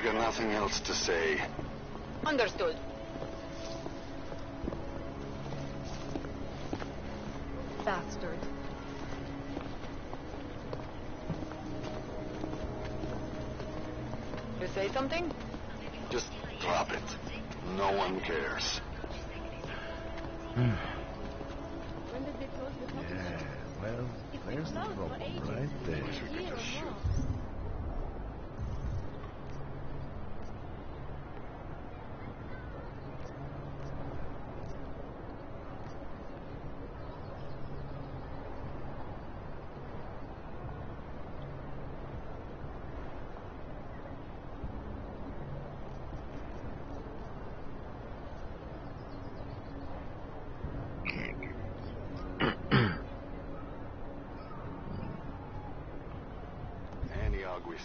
got nothing else to say. Understood. Bastard. You say something? Just drop it. No one cares. When did they close the coffee shop? Yeah, well, there's the problem right there. Wish we could just shoot.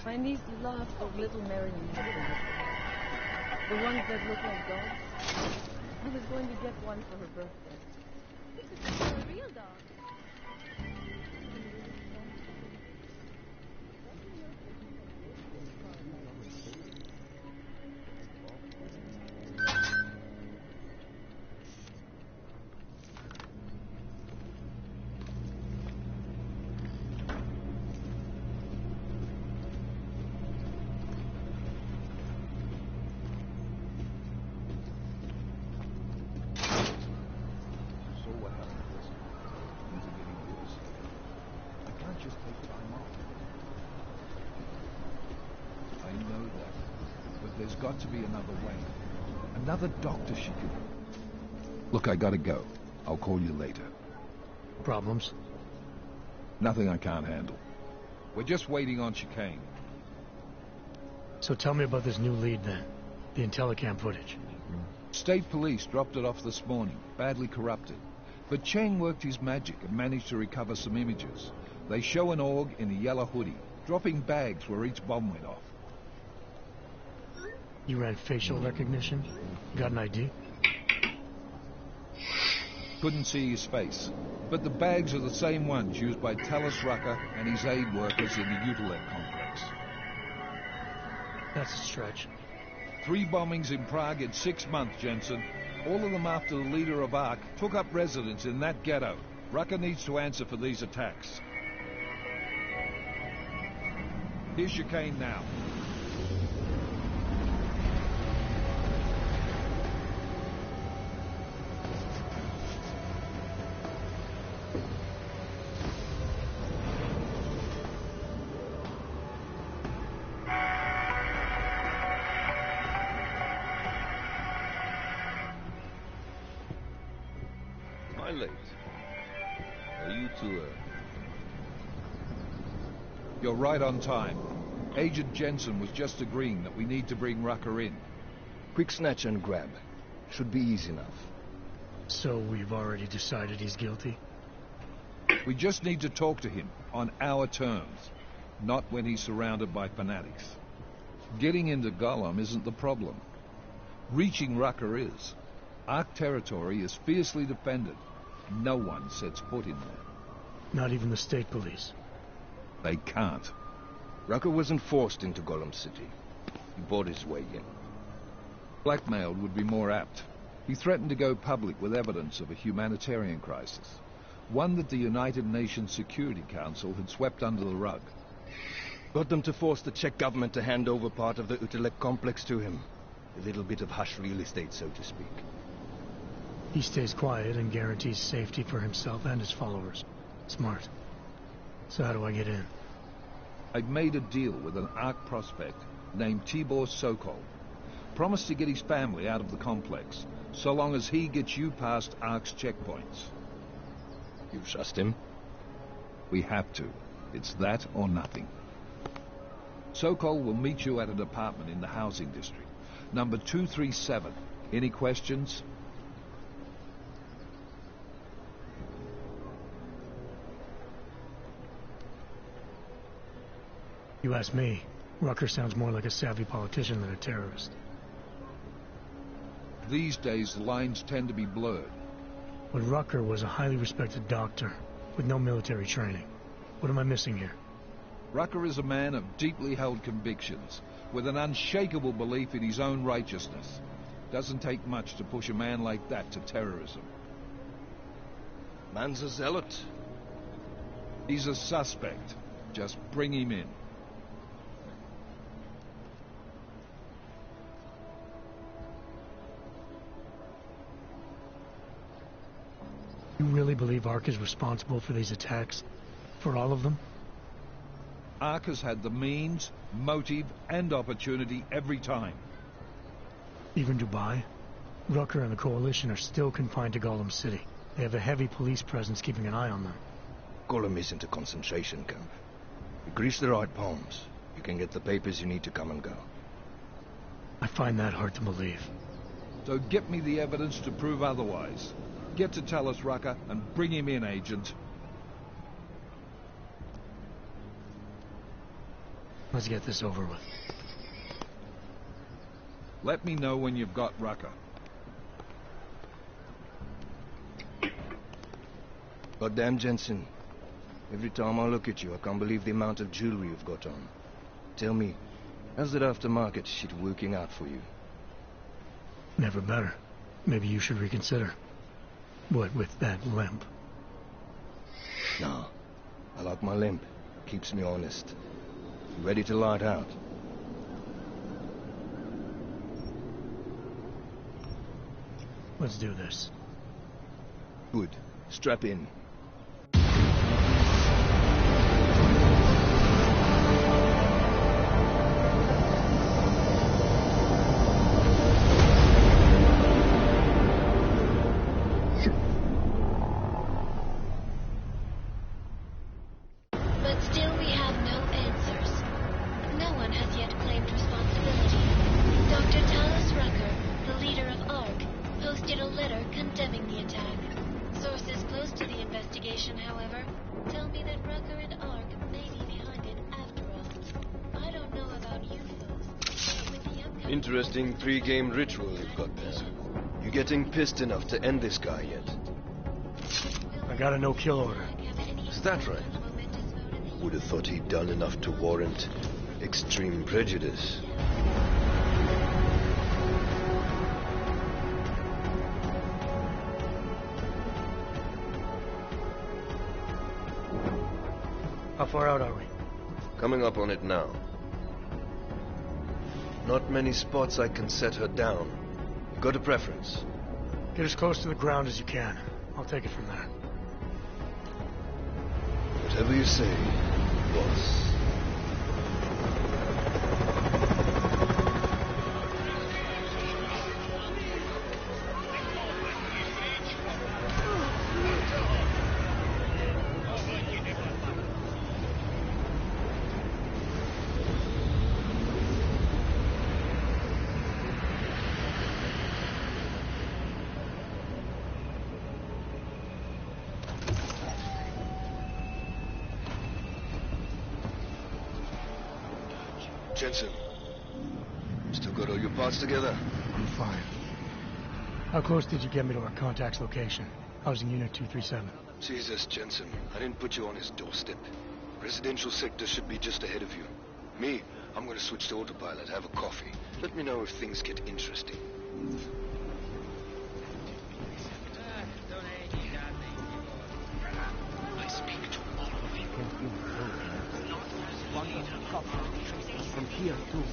My niece loves those little marionettes. The ones that look like dogs. I was going to get one for her birthday. This is a real dog. There's got to be another way. Another doctor she could... Look, I gotta go. I'll call you later. Problems? Nothing I can't handle. We're just waiting on chicane. So tell me about this new lead then. The Intellicam footage. State police dropped it off this morning, badly corrupted. But Cheng worked his magic and managed to recover some images. They show an org in a yellow hoodie, dropping bags where each bomb went off. You ran facial recognition? Got an ID? Couldn't see his face. But the bags are the same ones used by Talos Rucker and his aid workers in the Utilec complex. That's a stretch. 3 bombings in Prague in 6 months, Jensen. All of them after the leader of ARC took up residence in that ghetto. Rucker needs to answer for these attacks. Here's chicane now. Late. Are you two, You're right on time. Agent Jensen was just agreeing that we need to bring Rucker in. Quick snatch and grab. Should be easy enough. So we've already decided he's guilty? We just need to talk to him on our terms, not when he's surrounded by fanatics. Getting into Gollum isn't the problem. Reaching Rucker is. ARC territory is fiercely defended. No one sets foot in there. Not even the state police? They can't. Rucker wasn't forced into Gollum City. He bought his way in. Blackmailed would be more apt. He threatened to go public with evidence of a humanitarian crisis. One that the United Nations Security Council had swept under the rug. Got them to force the Czech government to hand over part of the Utilec complex to him. A little bit of hush real estate, so to speak. He stays quiet and guarantees safety for himself and his followers. Smart. So how do I get in? I'd made a deal with an ARC prospect named Tibor Sokol. Promised to get his family out of the complex, so long as he gets you past ARC's checkpoints. You trust him? We have to. It's that or nothing. Sokol will meet you at an apartment in the housing district. Number 237. Any questions? You ask me, Rucker sounds more like a savvy politician than a terrorist. These days, the lines tend to be blurred. But Rucker was a highly respected doctor, with no military training. What am I missing here? Rucker is a man of deeply held convictions, with an unshakable belief in his own righteousness. Doesn't take much to push a man like that to terrorism. Man's a zealot. He's a suspect. Just bring him in. You really believe Ark is responsible for these attacks? For all of them? Ark has had the means, motive, and opportunity every time. Even Dubai? Rucker and the Coalition are still confined to Gollum City. They have a heavy police presence keeping an eye on them. Gollum isn't a concentration camp. You grease the right palms, you can get the papers you need to come and go. I find that hard to believe. So get me the evidence to prove otherwise. Get to Talus Rucker and bring him in, Agent. Let's get this over with. Let me know when you've got Rucker. Goddamn, Jensen. Every time I look at you, I can't believe the amount of jewelry you've got on. Tell me, how's that aftermarket shit working out for you? Never better. Maybe you should reconsider. What with that limp? No. I like my limp. Keeps me honest. Ready to light out. Let's do this. Good. Strap in. But still we have no answers. No one has yet claimed responsibility. Dr. Talus Rucker, the leader of ARC, posted a letter condemning the attack. Sources close to the investigation, however, tell me that Rucker and ARC may be behind it after all. I don't know about you folks, but with the upcoming... Interesting pre-game ritual you've got there. You getting pissed enough to end this guy yet? I got a no-kill order. Is that right? Would have thought he'd done enough to warrant extreme prejudice. How far out are we? Coming up on it now. Not many spots I can set her down. You got a preference? Get as close to the ground as you can. I'll take it from there. Whatever you say, boss. Jensen, still got all your parts together? I'm fine. How close did you get me to our contact's location? Housing Unit 237. Jesus, Jensen, I didn't put you on his doorstep. Residential sector should be just ahead of you. Me, I'm gonna switch to autopilot, have a coffee. Let me know if things get interesting. I speak to all of you. From here too.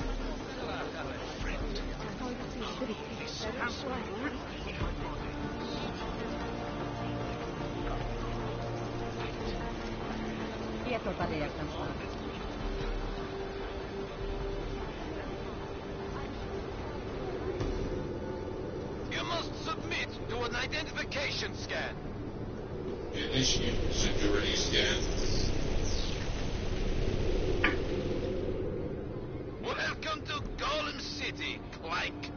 You must submit to an identification scan. Initiate security scan. Welcome to Gollum City, Clank.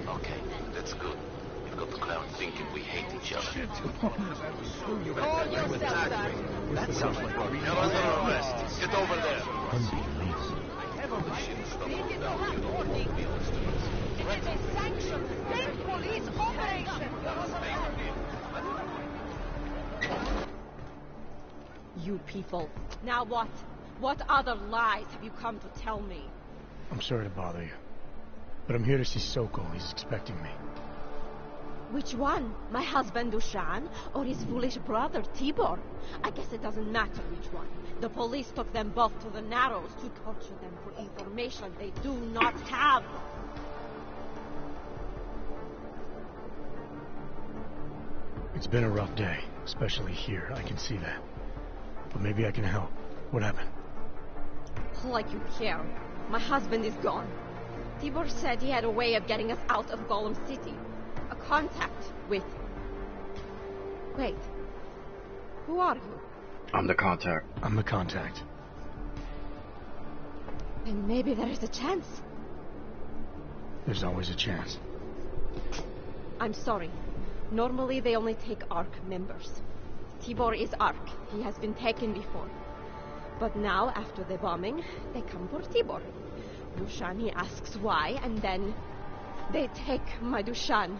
Okay, that's good. You've got the crowd thinking we hate each each other. Call yourself that. That sounds like a You're under arrest. Get over there. It is a sanctioned state police operation. You people. Now what? What other lies have you come to tell me? I'm sorry to bother you, but I'm here to see Sokol. He's expecting me. Which one? My husband Dushan or his foolish brother Tibor? I guess it doesn't matter which one. The police took them both to the Narrows to torture them for information they do not have. It's been a rough day, especially here. I can see that. But maybe I can help. What happened? Like you care. My husband is gone. Tibor said he had a way of getting us out of Golem City. A contact with... Wait. Who are you? I'm the contact. I'm the contact. Then maybe there is a chance. There's always a chance. I'm sorry. Normally they only take ARC members. Tibor is ARC. He has been taken before. But now, after the bombing, they come for Tibor. Dushan, he asks why, and then they take my Dushan.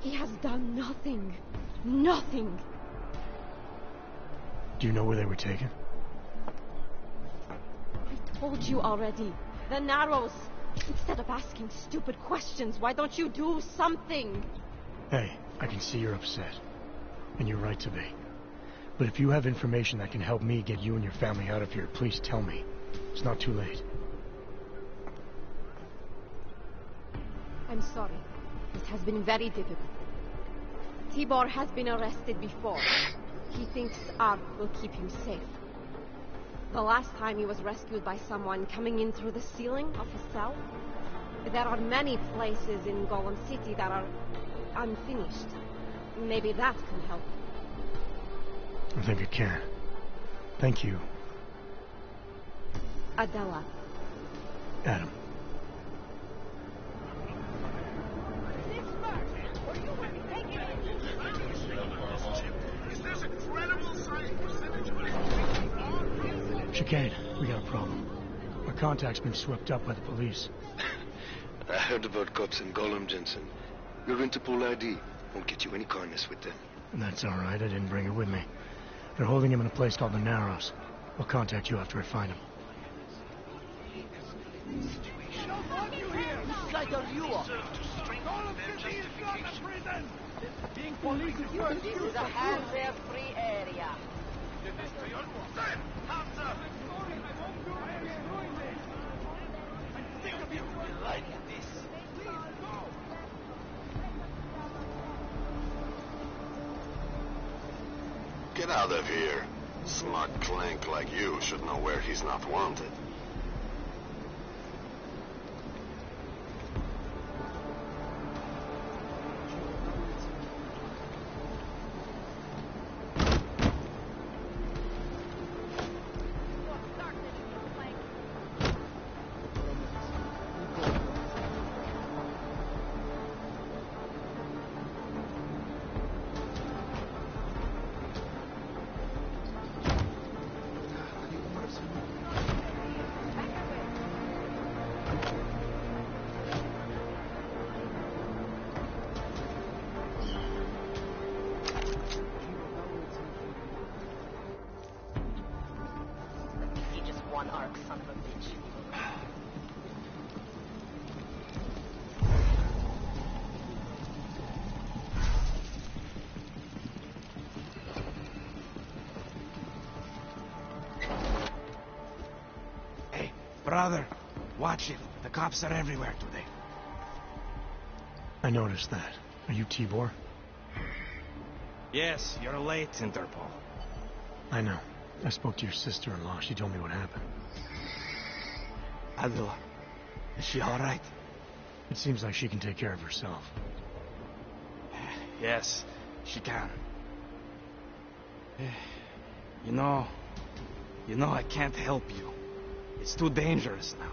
He has done nothing. Nothing. Do you know where they were taken? I told you already. The Narrows. Instead of asking stupid questions, why don't you do something? Hey, I can see you're upset. And you're right to be. But if you have information that can help me get you and your family out of here, please tell me. It's not too late. I'm sorry. It has been very difficult. Tibor has been arrested before. He thinks ARC will keep him safe. The last time he was rescued by someone coming in through the ceiling of a cell. There are many places in Golem City that are unfinished. Maybe that can help. I think it can. Thank you. Adela. Adam. Chicane, we got a problem. Our contact's been swept up by the police. I heard about cops in Golem, Jensen. Your Interpol ID won't get you any kindness with them. That's all right. I didn't bring it with me. They're holding him in a place called the Narrows. I'll contact you after I find him. Which side are you on? Being police is your excuse. This is a hands-free area. Like this. Get out of here. Smart clank like you should know where he's not wanted. Arc, son of a bitch. Hey, brother, watch it. The cops are everywhere today. I noticed that. Are you Tibor? Yes, you're late, Interpol. I know. I spoke to your sister-in-law. She told me what happened. Adela, is she all right? It seems like she can take care of herself. Yes, she can. You know, I can't help you. It's too dangerous now.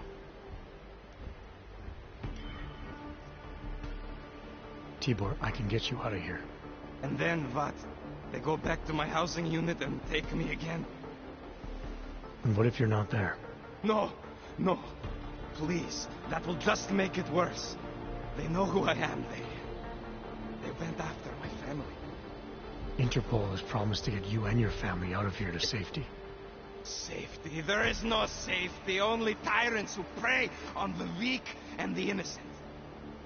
Tibor, I can get you out of here. And then what? They go back to my housing unit and take me again? And what if you're not there? No, no. Please, that will just make it worse. They know who I am. They went after my family. Interpol has promised to get you and your family out of here to safety. Safety? There is no safety. Only tyrants who prey on the weak and the innocent.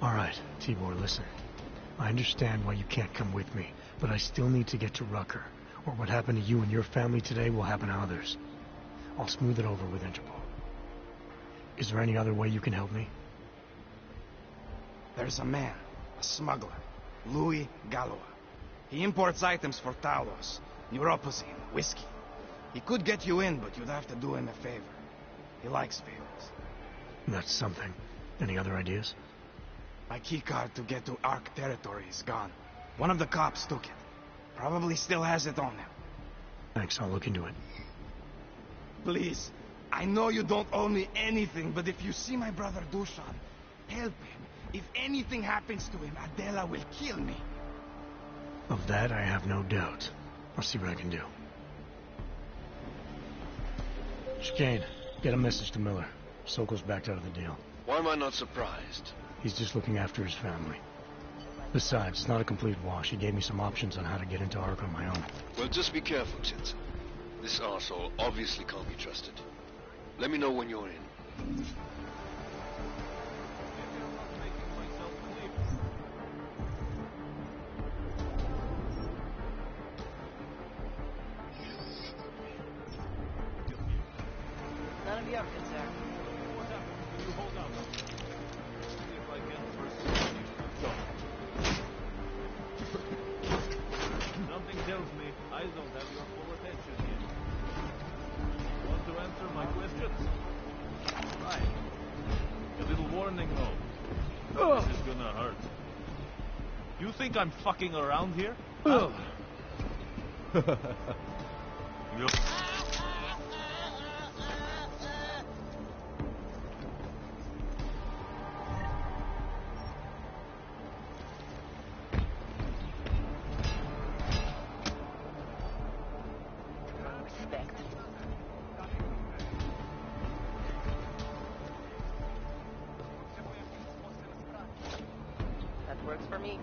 All right, Tibor, listen. I understand why you can't come with me, but I still need to get to Rucker, or what happened to you and your family today will happen to others. I'll smooth it over with Interpol. Is there any other way you can help me? There's a man, a smuggler, Louis Galois. He imports items for Talos, neuropozyne, whiskey. He could get you in, but you'd have to do him a favor. He likes favors. That's something. Any other ideas? My keycard to get to Ark territory is gone. One of the cops took it. Probably still has it on him. Thanks, I'll look into it. Please, I know you don't owe me anything, but if you see my brother Dushan, help him. If anything happens to him, Adela will kill me. Of that, I have no doubt. I'll see what I can do. Chicane, get a message to Miller. Sokol's backed out of the deal. Why am I not surprised? He's just looking after his family. Besides, it's not a complete wash. He gave me some options on how to get into Ark on my own. Well, just be careful, Jensen. This arsehole obviously can't be trusted. Let me know when you're in. None of your concern. What happened? You hold on. See if I can first. Something tells me I don't have your full attention here. Want to answer my questions? Right. A little warning note. This is gonna hurt. You think I'm fucking around here? Huh? You- Respect. That works for me.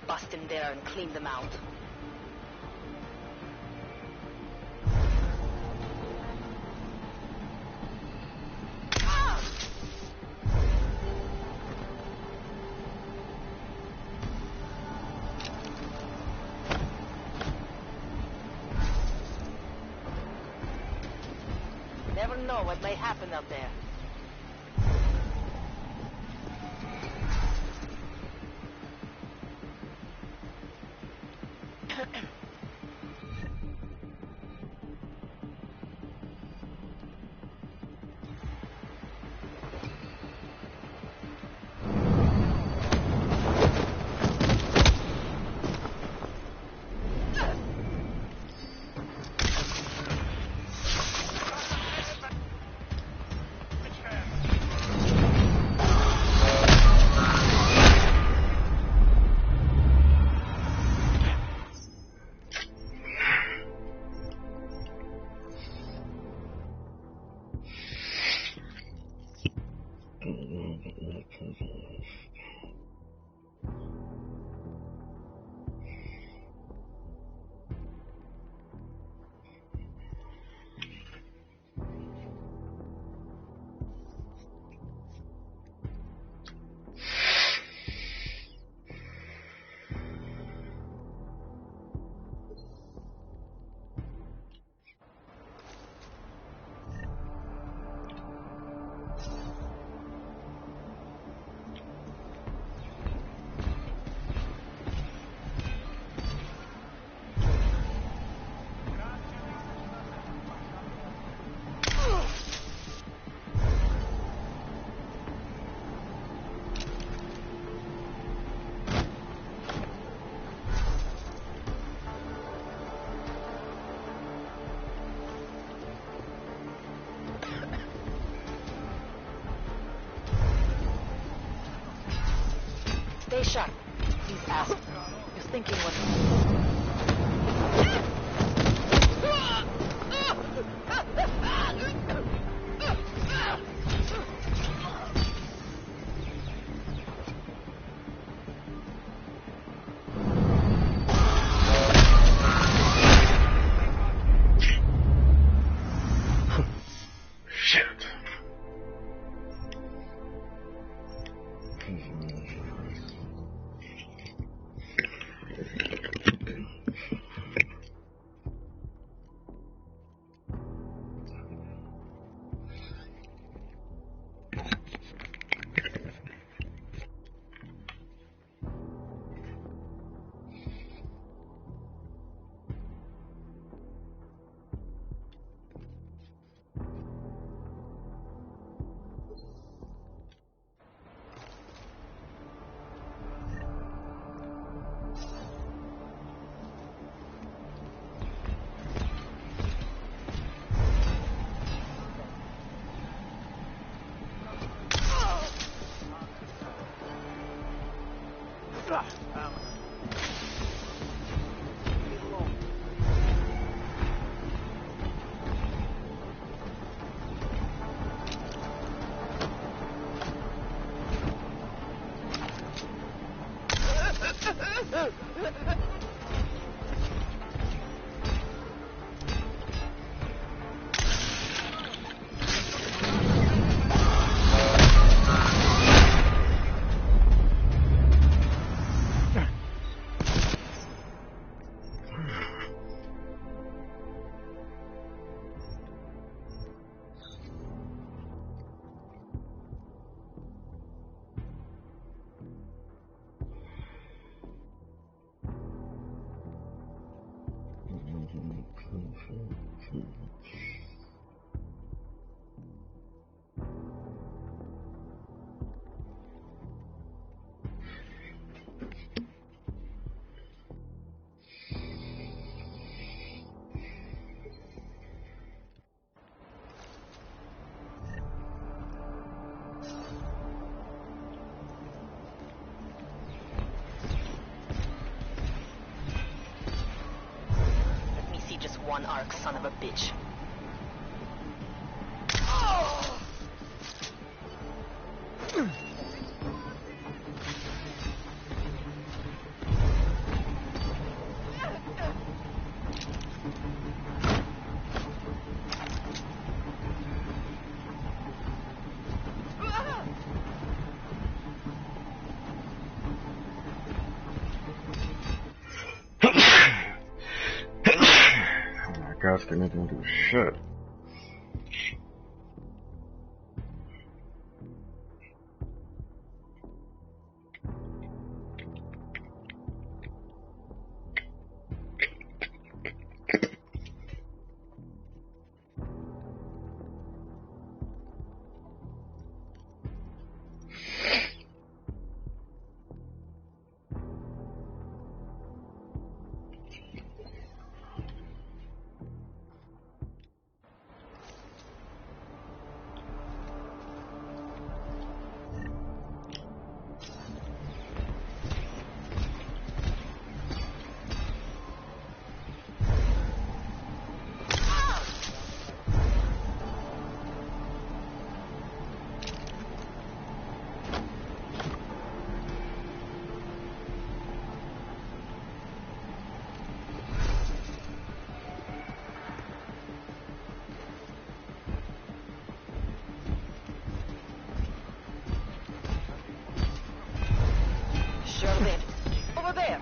Bust in there and clean them out. Never know what may happen up there. Stay sharp. He's asked. You're thinking what... One arc, son of a bitch. Guys can even do shit. Over there.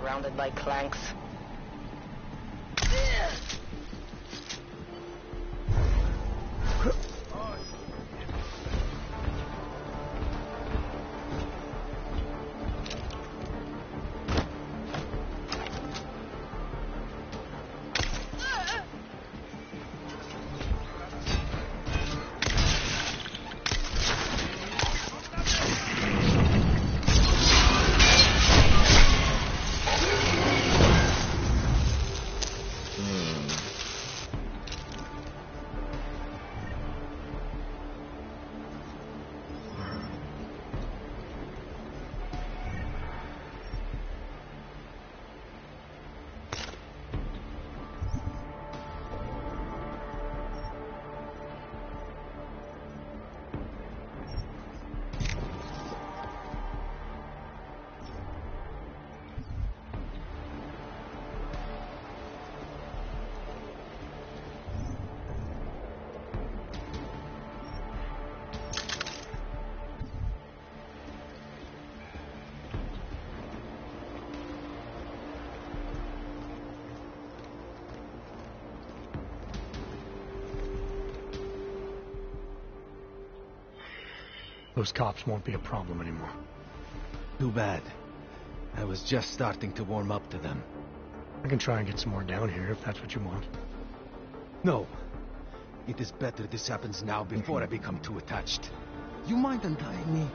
surrounded by clanks. Those cops won't be a problem anymore. Too bad. I was just starting to warm up to them. I can try and get some more down here if that's what you want. No. It is better this happens now before I become too attached. You mind untying me?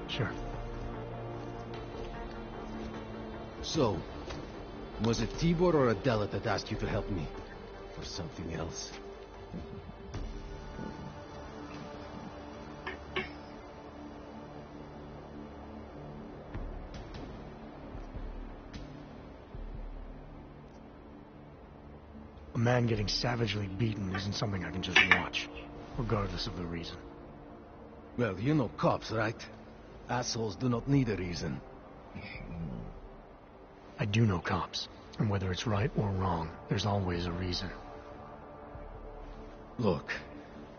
Sure. So, was it Tibor or Adela that asked you to help me? Or something else? A man getting savagely beaten isn't something I can just watch, regardless of the reason. Well, you know cops, right? Assholes do not need a reason. I do know cops, and whether it's right or wrong, there's always a reason. Look,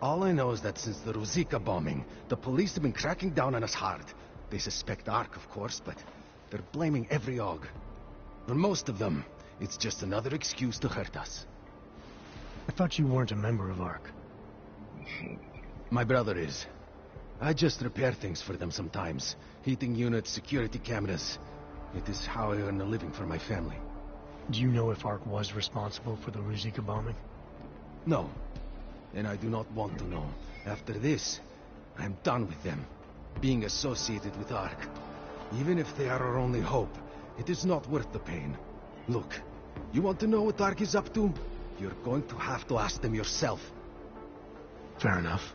all I know is that since the Ruzicka bombing, the police have been cracking down on us hard. They suspect Ark, of course, but they're blaming every AUG. For most of them, it's just another excuse to hurt us. I thought you weren't a member of Ark. My brother is. I just repair things for them sometimes. Heating units, security cameras. It is how I earn a living for my family. Do you know if Ark was responsible for the Ruzicka bombing? No. And I do not want to know. After this, I'm done with them. Being associated with Ark. Even if they are our only hope, it is not worth the pain. Look, you want to know what Ark is up to? You're going to have to ask them yourself. Fair enough.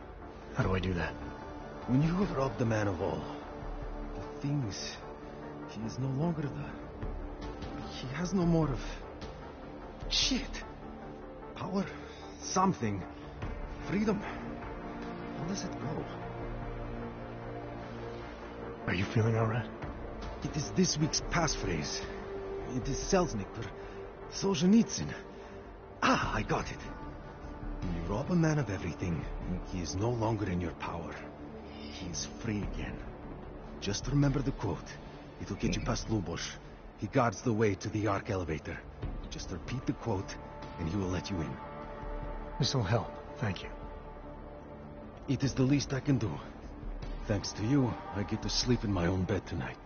How do I do that? When you have robbed the man of all, the thing is, he is no longer He has no more of... shit. Power. Something. Freedom. How does it go? Are you feeling alright? It is this week's passphrase. It is Selznick or Solzhenitsyn. Ah, I got it. When you rob a man of everything, he is no longer in your power. He is free again. Just remember the quote. It'll get you past Lubosh. He guards the way to the Ark elevator. Just repeat the quote, and he will let you in. This'll help. Thank you. It is the least I can do. Thanks to you, I get to sleep in my own bed tonight.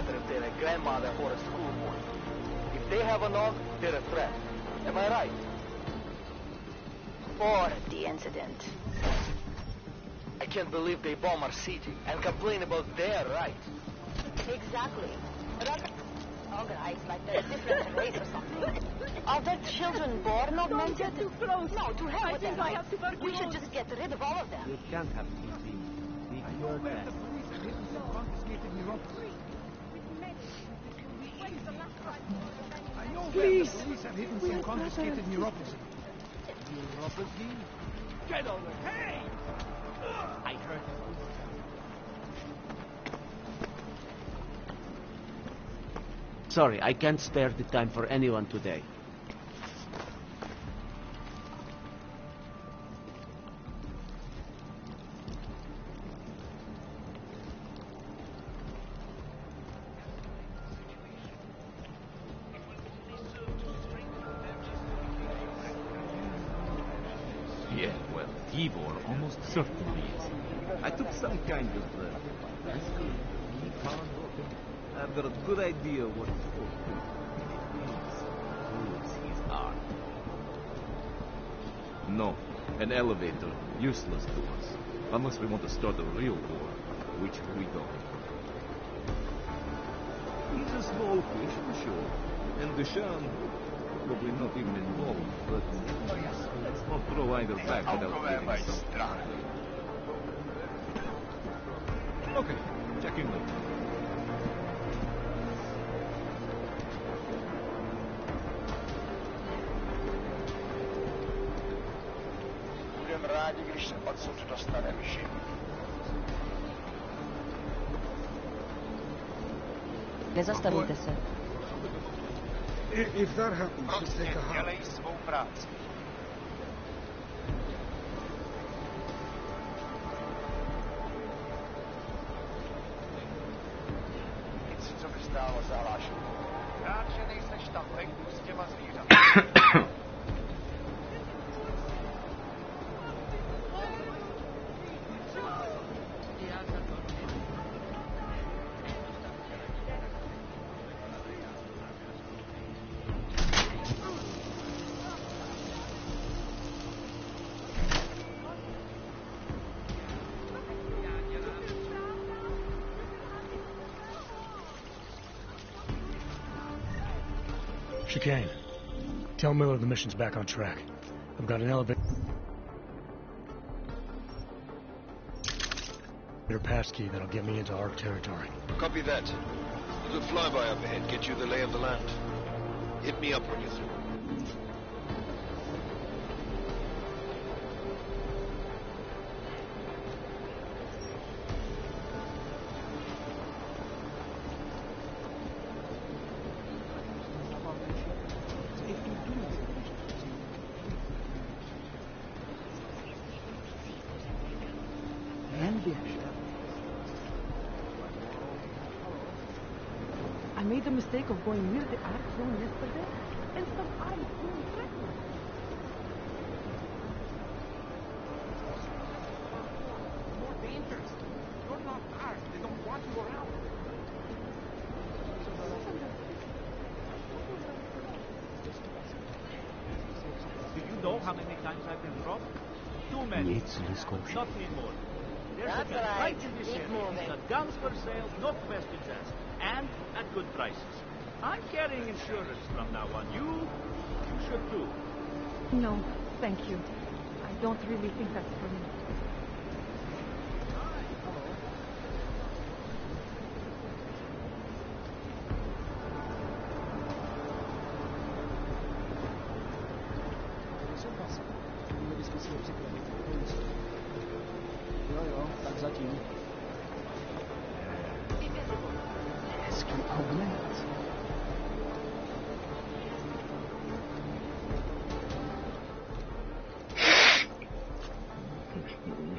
matter if they're a grandmother or a schoolboy. If they have a knock, they're a threat. Am I right? Or the incident. I can't believe they bomb our city and complain about their rights. Exactly. Organized like they're a different race or something. Are their children born augmented? No, to hell with their rights. We should just get rid of all of them. You can't have TV. Be your best. Please! The police have hidden some confiscated neuropathy. Neuropathy? Get over it! Hey! I heard it. Sorry, I can't spare the time for anyone today. Yeah, well, Tibor almost certainly is. I took some kind of risk. I've got a good idea what for. It is his art. No, an elevator, useless to us. Unless we want to start a real war, which we don't. He's a small fish, for sure. And Duchamp, probably not even involved, but let's not throw either back without getting something. Okay, check in later. Budem rádi, když se odsud dostaneme živí. Nezastavíte se. If that happens, just take a hop. Dělej svou práci. Nic, co by stálo za hlášku. Rád, že nejseš tam venku s těma zvířaty. Chicane. Tell Miller the mission's back on track. I've got an elevator passkey that'll get me into ARC territory. Copy that. Little flyby up ahead, get you the lay of the land. Hit me up when you're through. I made the mistake of going near the arc zone yesterday, and some eyes being threatened. More dangerous. You're not armed. They don't want you around. Do you know how many times I've been robbed? Too many. Not anymore. There's a guy right in this area. He's got guns for sale, no questions asked, and at good prices. I'm carrying insurance from now on. You should too. No, thank you. I don't really think that's for me.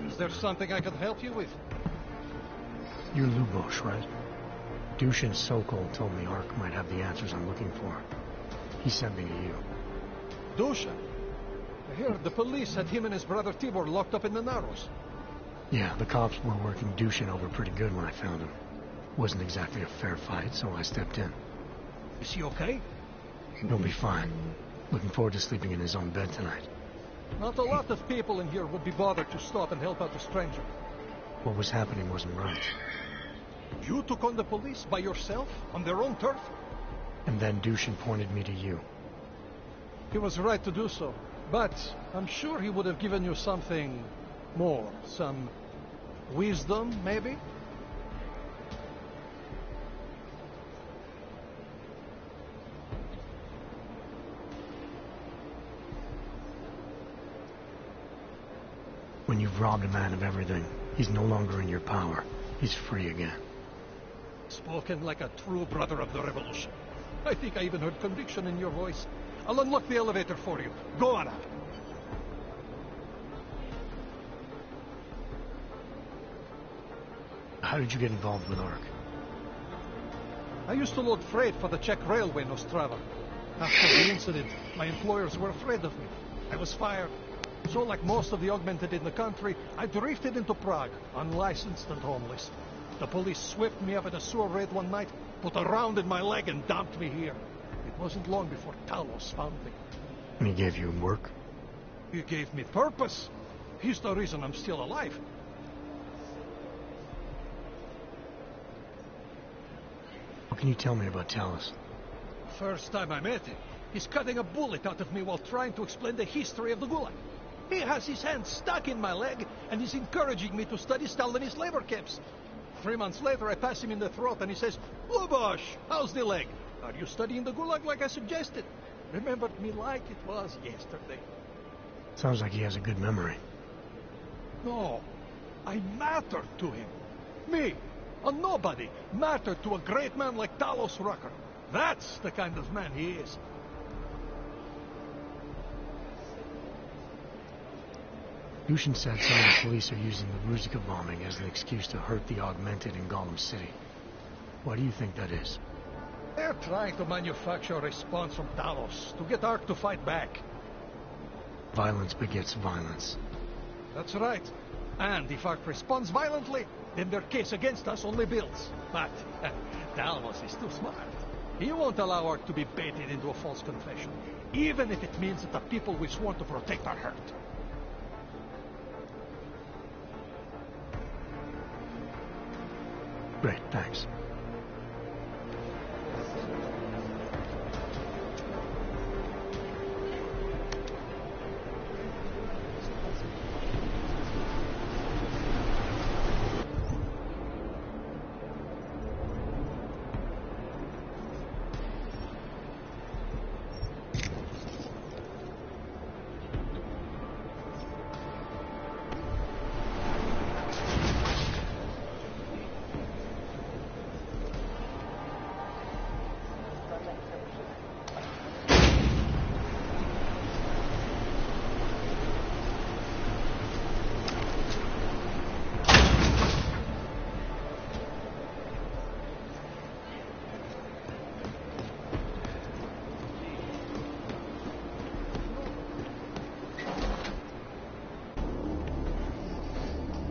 Is there something I could help you with? You're Lubosh, right? Douche and Sokol told me ARC might have the answers I'm looking for. He sent me to you. Dusha? I heard the police had him and his brother Tibor locked up in the Narrows. Yeah, the cops were working Dushin over pretty good when I found him. Wasn't exactly a fair fight, so I stepped in. Is he okay? He'll be fine. Looking forward to sleeping in his own bed tonight. Not a lot of people in here would be bothered to stop and help out a stranger. What was happening wasn't right. You took on the police by yourself, on their own turf? And then Dushin pointed me to you. He was right to do so, but I'm sure he would have given you something more. Some wisdom, maybe? When you've robbed a man of everything, he's no longer in your power. He's free again. Spoken like a true brother of the revolution. I think I even heard conviction in your voice. I'll unlock the elevator for you. Go on up. How did you get involved with ARC? I used to load freight for the Czech railway in Ostrava. After the incident, my employers were afraid of me. I was fired. So, like most of the augmented in the country, I drifted into Prague, unlicensed and homeless. The police swept me up at a sewer raid one night, put a round in my leg and dumped me here. It wasn't long before Talos found me. And he gave you work? He gave me purpose. He's the reason I'm still alive. What can you tell me about Talos? First time I met him, he's cutting a bullet out of me while trying to explain the history of the Gulag. He has his hand stuck in my leg, and he's encouraging me to study Stalinist labor camps. 3 months later, I pass him in the throat, and he says, "Lubosh, how's the leg? Are you studying the Gulag like I suggested?" Remembered me like it was yesterday. Sounds like he has a good memory. No, I mattered to him. Me, a nobody, mattered to a great man like Talos Rucker. That's the kind of man he is. Dushin said some of the police are using the Ruzika bombing as an excuse to hurt the augmented in Gollum City. Why do you think that is? They're trying to manufacture a response from Talos to get ARC to fight back. Violence begets violence. That's right. And if ARC responds violently, then their case against us only builds. But Talos is too smart. He won't allow ARC to be baited into a false confession, even if it means that the people we swore to protect are hurt. Great, thanks.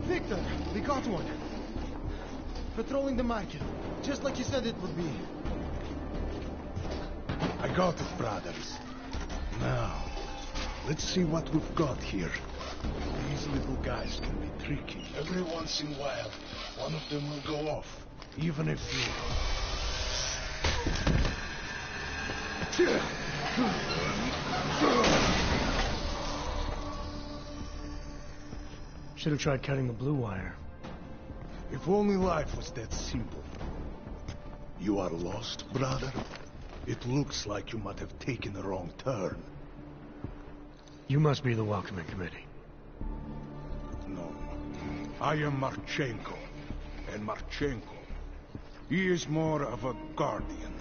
Victor, we got one. Patrolling the market, just like you said it would be. I got it, brothers. Now, let's see what we've got here. These little guys can be tricky. Every once in a while, one of them will go off, even if you... Should have tried cutting the blue wire. If only life was that simple. You are lost, brother? It looks like you might have taken the wrong turn. You must be the welcoming committee. No. I am Marchenko. And Marchenko, he is more of a guardian.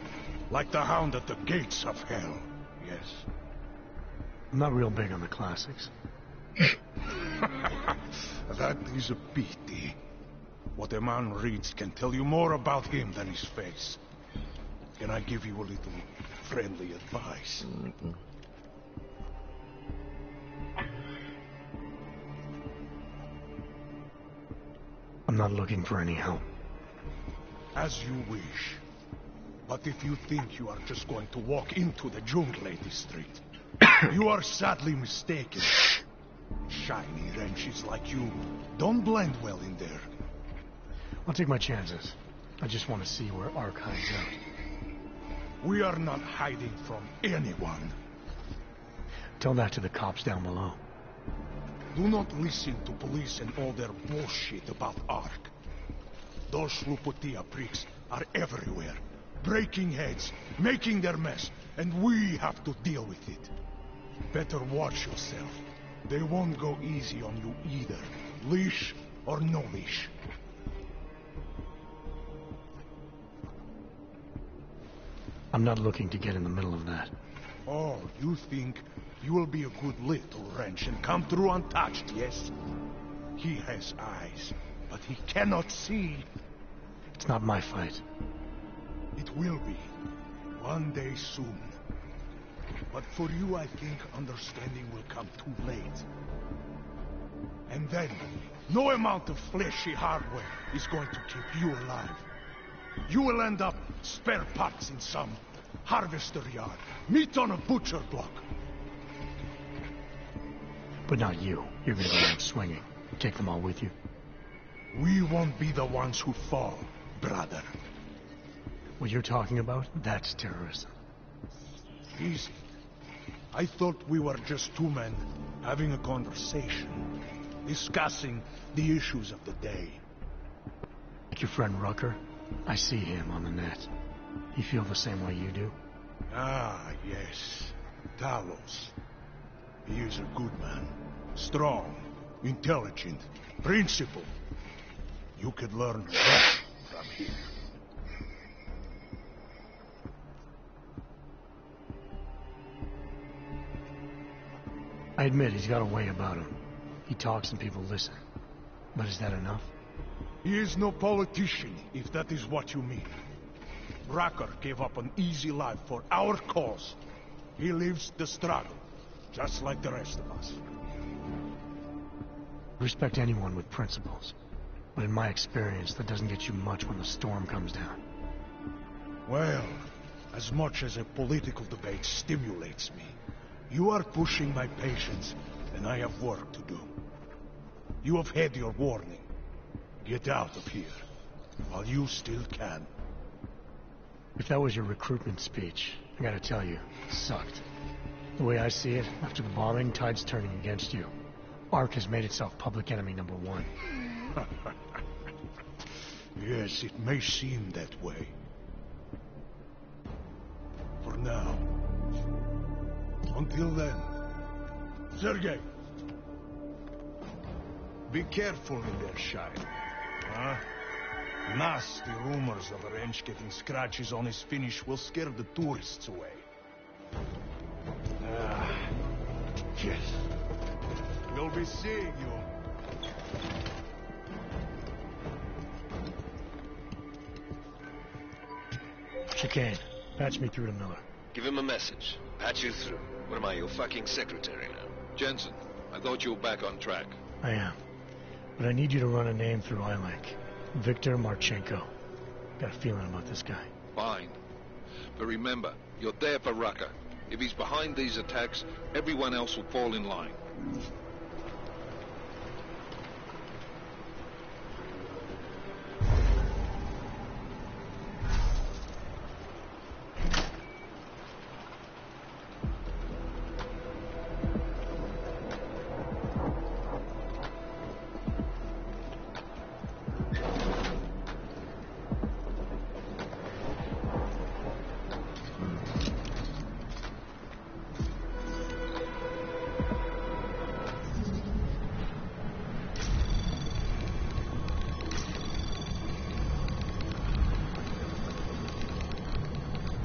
Like the hound at the gates of hell. Yes. I'm not real big on the classics. That is a pity. What a man reads can tell you more about him than his face. Can I give you a little friendly advice? I'm not looking for any help. As you wish. But if you think you are just going to walk into the jungle district, you are sadly mistaken. Shiny wrenches like you don't blend well in there. I'll take my chances. I just want to see where Ark hides out. We are not hiding from anyone. Tell that to the cops down below. Do not listen to police and all their bullshit about Ark. Those Lupotia pricks are everywhere, breaking heads, making their mess, and we have to deal with it. Better watch yourself. They won't go easy on you either, leash or no leash. I'm not looking to get in the middle of that. Oh, you think you will be a good little wrench and come through untouched, yes? He has eyes, but he cannot see. It's not my fight. It will be. One day soon. But for you, I think understanding will come too late. And then, no amount of fleshy hardware is going to keep you alive. You will end up spare parts in some harvester yard, meat on a butcher block. But not you. You're gonna go out swinging. Take them all with you. We won't be the ones who fall, brother. What you're talking about, that's terrorism. Easy. I thought we were just two men having a conversation, discussing the issues of the day. Like your friend Rucker? I see him on the net. You feel the same way you do? Ah, yes. Talos. He is a good man. Strong, intelligent, principled. You could learn a lot from him. I admit he's got a way about him. He talks and people listen. But is that enough? He is no politician, if that is what you mean. Rucker gave up an easy life for our cause. He lives the struggle, just like the rest of us. Respect anyone with principles. But in my experience, that doesn't get you much when the storm comes down. Well, as much as a political debate stimulates me, you are pushing my patience, and I have work to do. You have had your warning. Get out of here, while you still can. If that was your recruitment speech, I gotta tell you, it sucked. The way I see it, after the bombing, tide's turning against you. Ark has made itself public enemy #1. Yes, it may seem that way. For now. Until then. Sergei! Be careful in there, Shine. Huh? Nasty rumors of a wrench getting scratches on his finish will scare the tourists away. Yes. We'll be seeing you. Chicane, patch me through to Miller. Give him a message. Patch you through. What am I, your fucking secretary now? Jensen, I thought you were back on track. I am. But I need you to run a name through iLink. Victor Marchenko. Got a feeling about this guy. Fine. But remember, you're there for Rucker. If he's behind these attacks, everyone else will fall in line.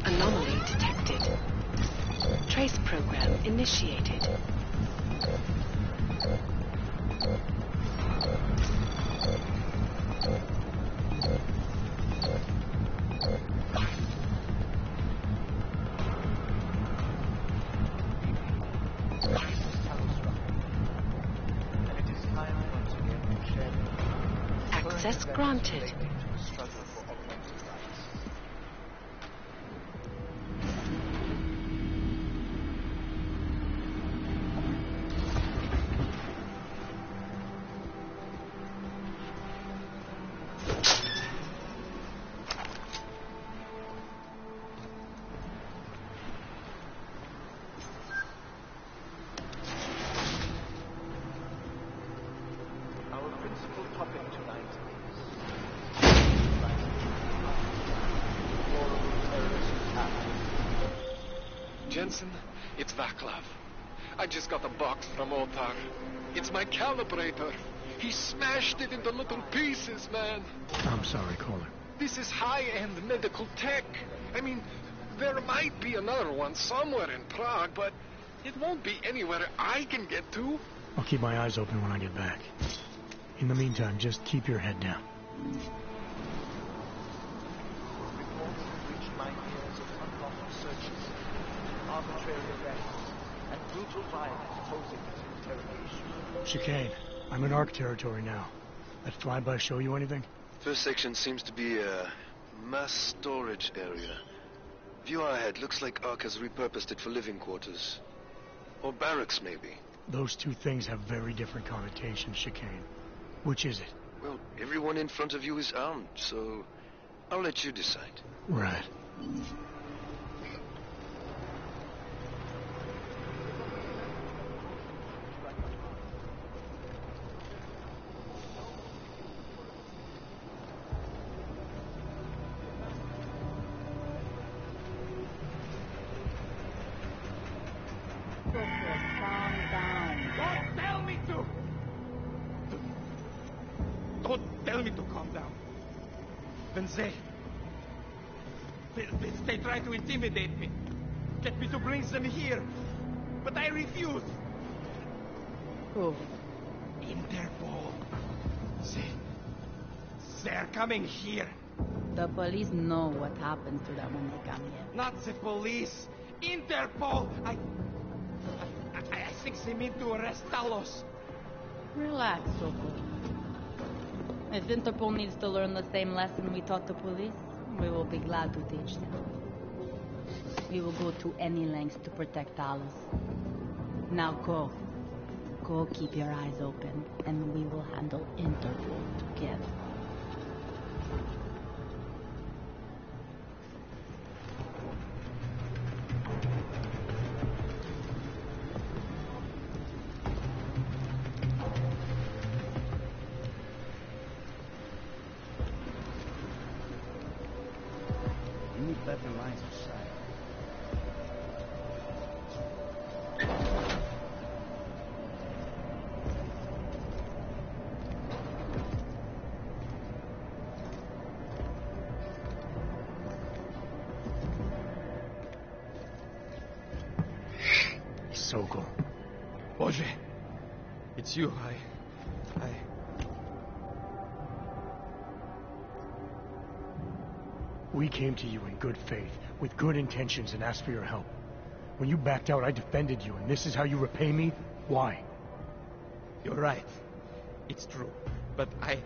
Anomaly detected. Trace program initiated. Access granted. Our principal topic tonight is Jensen, it's Vaclav. I just got a box from Otar. It's my calibrator. He smashed it into little pieces, man. I'm sorry, caller. This is high-end medical tech. I mean, there might be another one somewhere in Prague, but it won't be anywhere I can get to. I'll keep my eyes open when I get back. In the meantime, just keep your head down. reports have reached my ears of unlawful searches, arbitrary arrests, and brutal violence posing as interrogation. Chicane, I'm in ARC territory now. That flyby show you anything? First section seems to be a mass storage area. View ahead. Looks like ARC has repurposed it for living quarters. Or barracks, maybe. Those two things have very different connotations, Chicane. Which is it? Well, everyone in front of you is armed, so I'll let you decide. Right. Calm down. Don't tell me to! Don't tell me to calm down. When they try to intimidate me, get me to bring them here, but I refuse. Who? Interpol. They're coming here. The police know what happens to them when they come here. Not the police. Interpol. I think they mean to arrest Talos. Relax, Soko. If Interpol needs to learn the same lesson we taught the police, we will be glad to teach them. We will go to any lengths to protect Talos. Now go. Go keep your eyes open, and we will handle Interpol together. You need better lines of sight. Sokol. Boże, it's you. We came to you in good faith, with good intentions, and asked for your help. When you backed out, I defended you, and this is how you repay me? Why? You're right. It's true. But I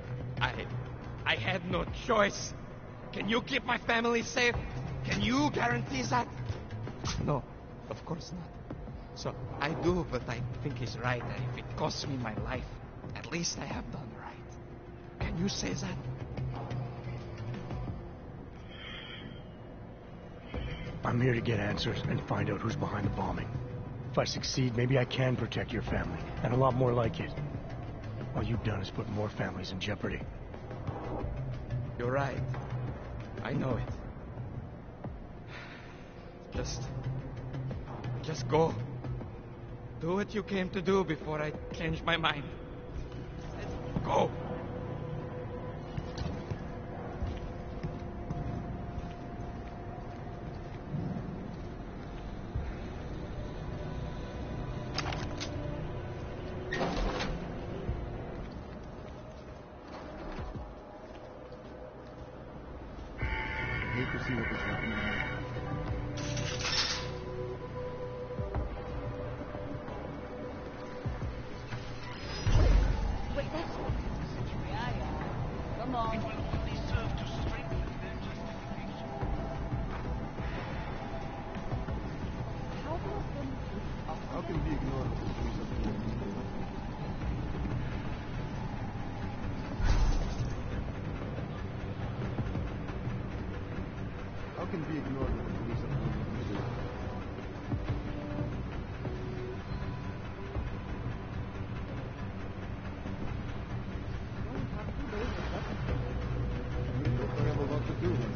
had no choice. Can you keep my family safe? Can you guarantee that? No, of course not. So I do what I think is right, and if it costs me my life, at least I have done right. Can you say that? I'm here to get answers and find out who's behind the bombing. If I succeed, maybe I can protect your family, and a lot more like it. All you've done is put more families in jeopardy. You're right. I know it. Just go. Do what you came to do before I change my mind. Go. Hate to see what is happening now. Wait, that's... Come How can we ignore the police are doing this? We have a lot to do then.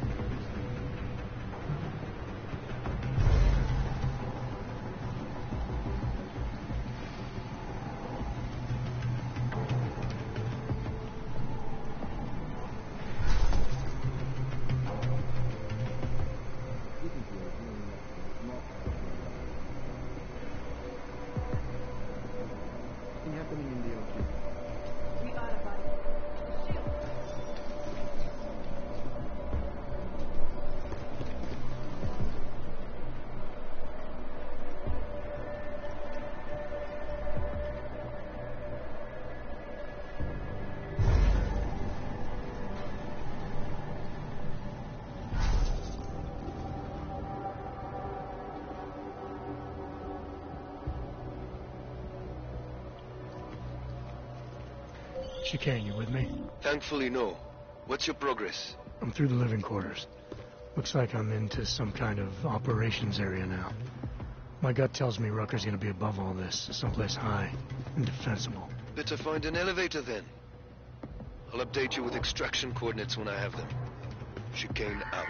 Happening in the ocean. We are about shield. Chicane, you with me? Thankfully, no. What's your progress? I'm through the living quarters. Looks like I'm into some kind of operations area now. My gut tells me Rucker's gonna be above all this, someplace high and defensible. Better find an elevator then. I'll update you with extraction coordinates when I have them. Chicane out.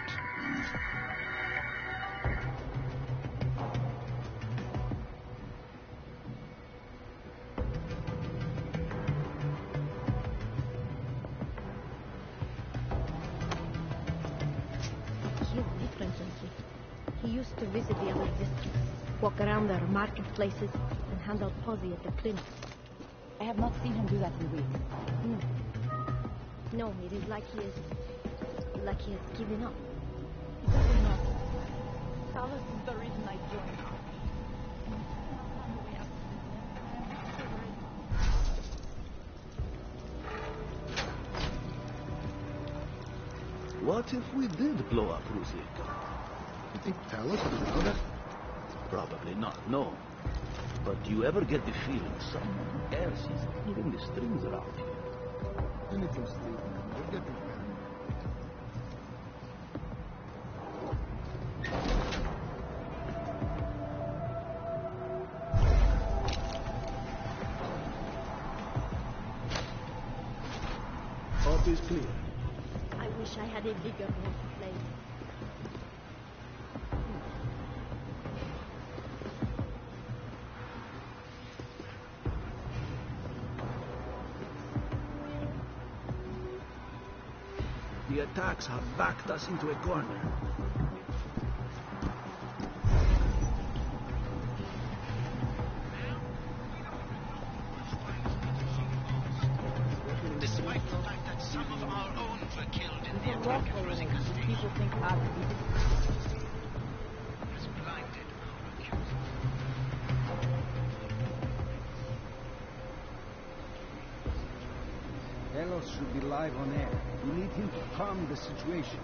He used to visit the other districts, walk around their marketplaces, and handle posse at the clinics. I have not seen him do that in weeks. No, it is like he has given up. He doesn't know. Talos is the reason I joined. What if we did blow up Russia? You think Talos would allow that? Probably not, no. But do you ever get the feeling someone else is pulling the strings around here? You need some sleep, man. We're getting better. All is clear. I wish I had a bigger role to play. The attacks have backed us into a corner. Despite the fact that some of our own were killed in the attack at Rosicasti, People think I'm has blinded our accusers. Delos should be live on air. We need him to calm the situation.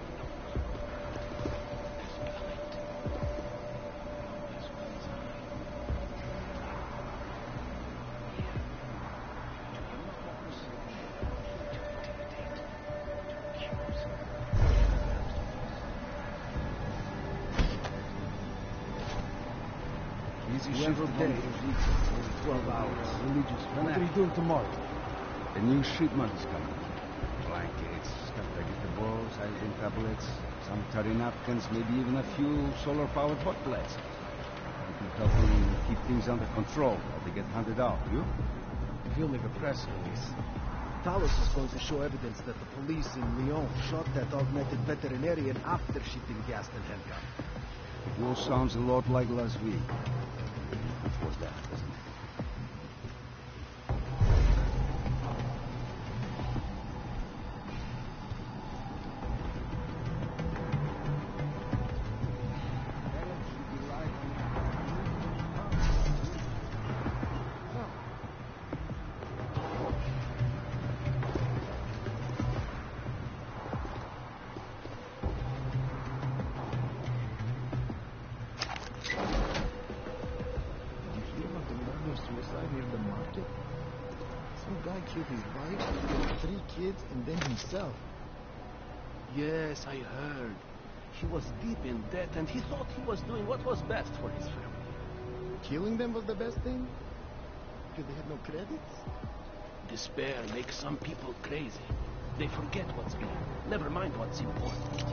Easy shift today. 12 hours. Religious. What are you doing tomorrow? A new shipment is coming. Blankets, vegetables, iodine tablets, sanitary napkins, maybe even a few solar-powered hot plates. You can help them keep things under control while they get handed out, you? He'll make a press release. Talos is going to show evidence that the police in Lyon shot that augmented veterinarian after she'd been gassed and handcuffed. War sounds a lot like last week. Which was that, isn't it? Suicide near the market? Some guy killed his wife, 3 kids, and then himself. Yes, I heard. He was deep in debt, and he thought he was doing what was best for his family. Killing them was the best thing? Because they had no credits? Despair makes some people crazy. They forget what's real. Never mind what's important.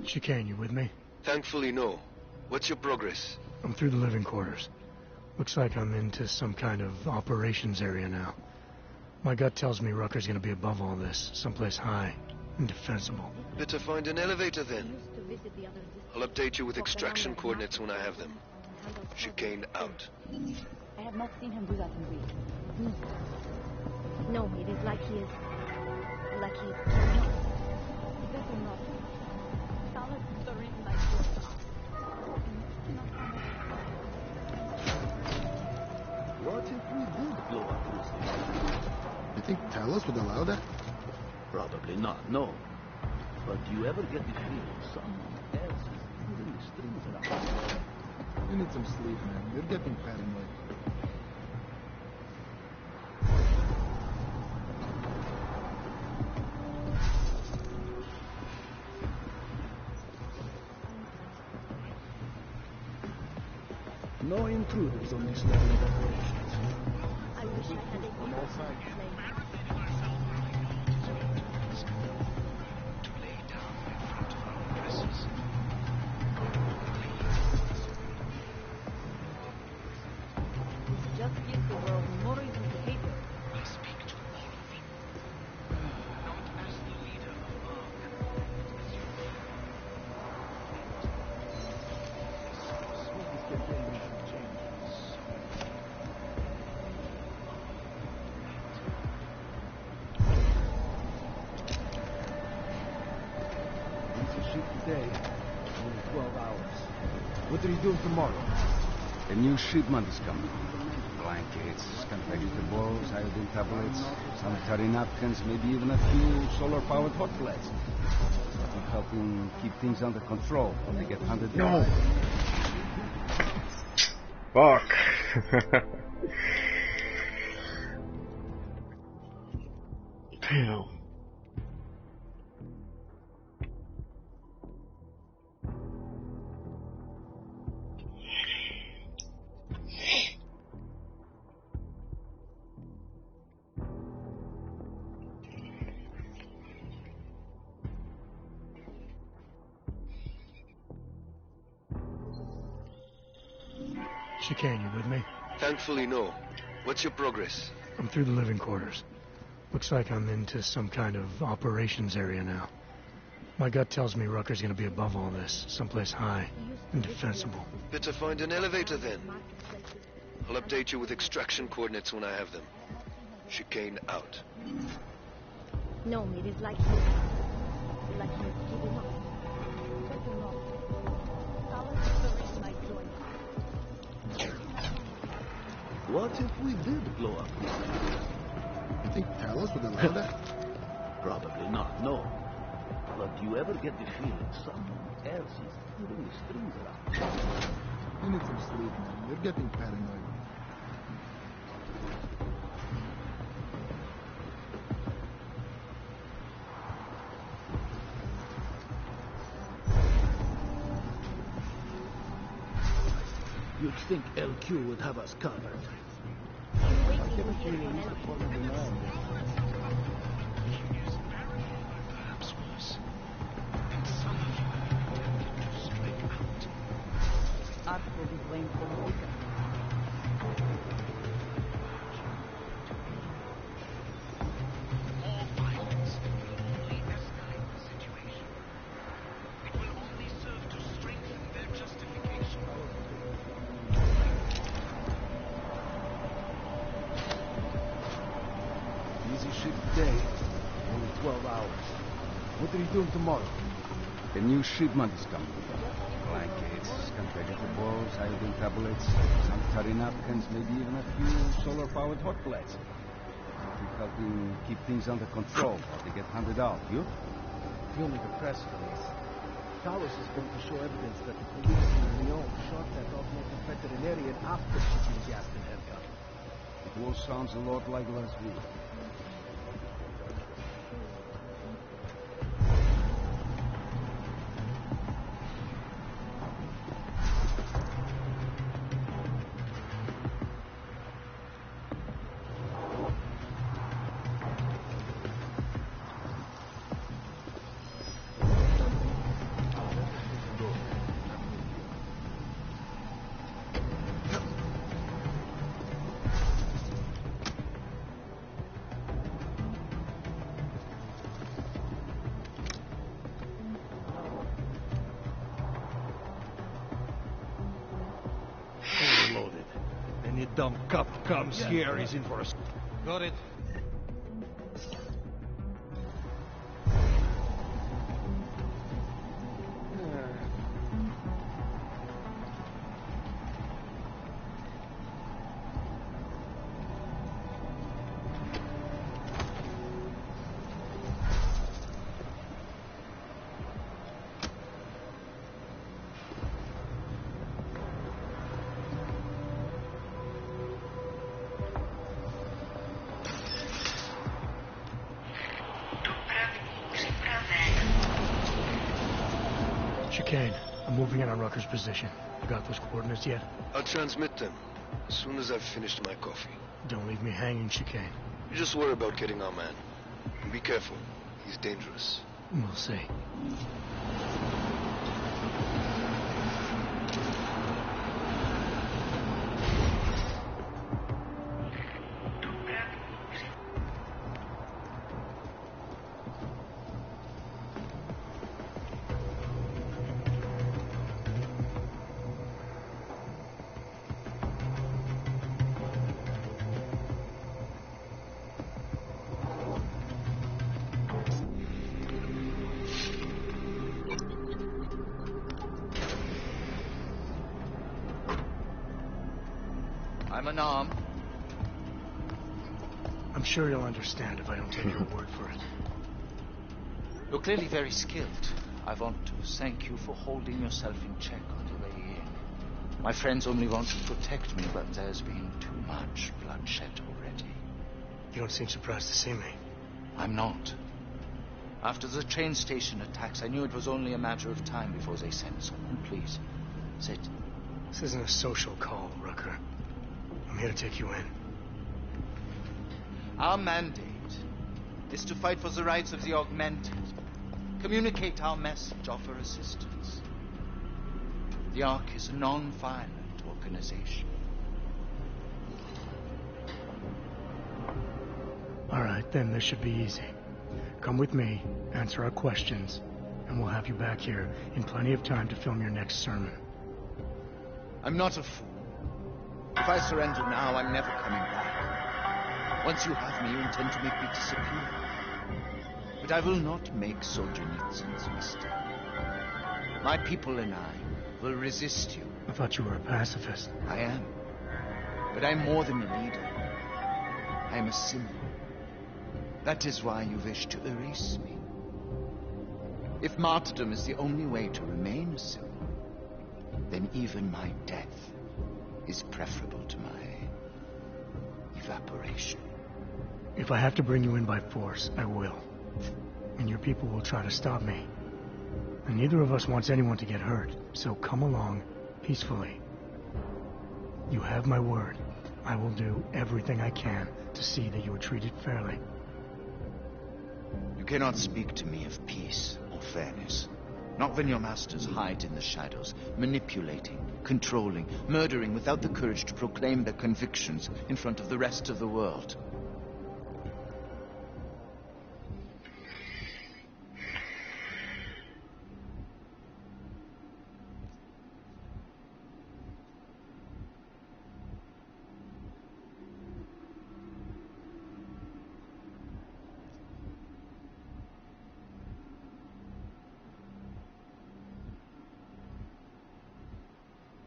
Chicane, you with me? Thankfully, no. What's your progress? I'm through the living quarters. Looks like I'm into some kind of operations area now. My gut tells me Rucker's gonna be above all this, someplace high and defensible. Better find an elevator then. I'll update you with extraction coordinates when I have them. Chicane out. I have not seen him do that in weeks. No, it is like he is... like he is... Better not. Talos is the reason I joined us. What if we did blow up Russia? You think Talos would allow that? Probably not, no. But do you ever get the feeling someone else is pulling the strings around? You need some sleep, man. You're getting paranoid. No intruders on this level of operations. I wish I had a On all sides. Just gives the world more reason to hate it. I speak to all of you. Not as the leader of ARC, as your friend. Sweetest campaign should change this. Easy shoot today. Only 12 hours. What are you doing tomorrow? A new shipment is coming. Blankets, vegetables, iodine tablets, sanitary napkins, maybe even a few solar-powered hot plates. Something helping keep things under control when they get handed down. Fuck. Damn. Chicane, you with me? Thankfully, no. What's your progress? I'm through the living quarters. Looks like I'm into some kind of operations area now. My gut tells me Rucker's gonna be above all this, someplace high and defensible. Better find an elevator then. I'll update you with extraction coordinates when I have them. Chicane out. No, it is like he is... like he is giving up. Better not. Talos is the reason I joined us. What if we did blow up Russia? You think Talos would allow that? Probably not, no. But do you ever get the feeling someone else is pulling the strings around? You need some sleep, man. You're getting paranoid. You'd think LQ would have us covered. Perhaps worse. And some of you to strike out. Art will be blamed for the weekend. More violence will only escalate the situation. It will only serve to strengthen their justification. Easy shift today. Only 12 hours. What are you doing tomorrow? The new shipment is coming. Blankets, compatibles, iodine tablets, sanitary napkins, maybe even a few solar-powered hot plates. To helping keep things under control while they get handed out. You? You'll need a press release. Talos is going to show evidence that the police in Lyon shot that augmented veterinarian after she'd been gassed and handcuffed. It all sounds a lot like last week. Loaded. Any dumb cop comes here, he's in for a... Got it. Chicane, I'm moving in on Rucker's position. You got those coordinates yet? I'll transmit them as soon as I've finished my coffee. Don't leave me hanging, Chicane. You just worry about getting our man. And be careful. He's dangerous. We'll see. I'm unarmed. I'm sure you'll understand if I don't take your word for it. You're clearly very skilled. I want to thank you for holding yourself in check on the way in. My friends only want to protect me, but there's been too much bloodshed already. You don't seem surprised to see me. I'm not. After the train station attacks, I knew it was only a matter of time before they sent someone. Please, sit. This isn't a social call, Rucker. I'm here to take you in. Our mandate is to fight for the rights of the augmented. Communicate our message, offer assistance. The Ark is a non-violent organization. All right, then this should be easy. Come with me, answer our questions, and we'll have you back here in plenty of time to film your next sermon. I'm not a fool. If I surrender now, I'm never coming back. Once you have me, you intend to make me disappear. But I will not make Solzhenitsyn's mistake. My people and I will resist you. I thought you were a pacifist. I am. But I'm more than a leader. I'm a symbol. That is why you wish to erase me. If martyrdom is the only way to remain a symbol, then even my death is preferable to my evaporation. If I have to bring you in by force, I will. And your people will try to stop me. And neither of us wants anyone to get hurt, so come along peacefully. You have my word. I will do everything I can to see that you are treated fairly. You cannot speak to me of peace or fairness. Not when your masters hide in the shadows, manipulating, controlling, murdering without the courage to proclaim their convictions in front of the rest of the world.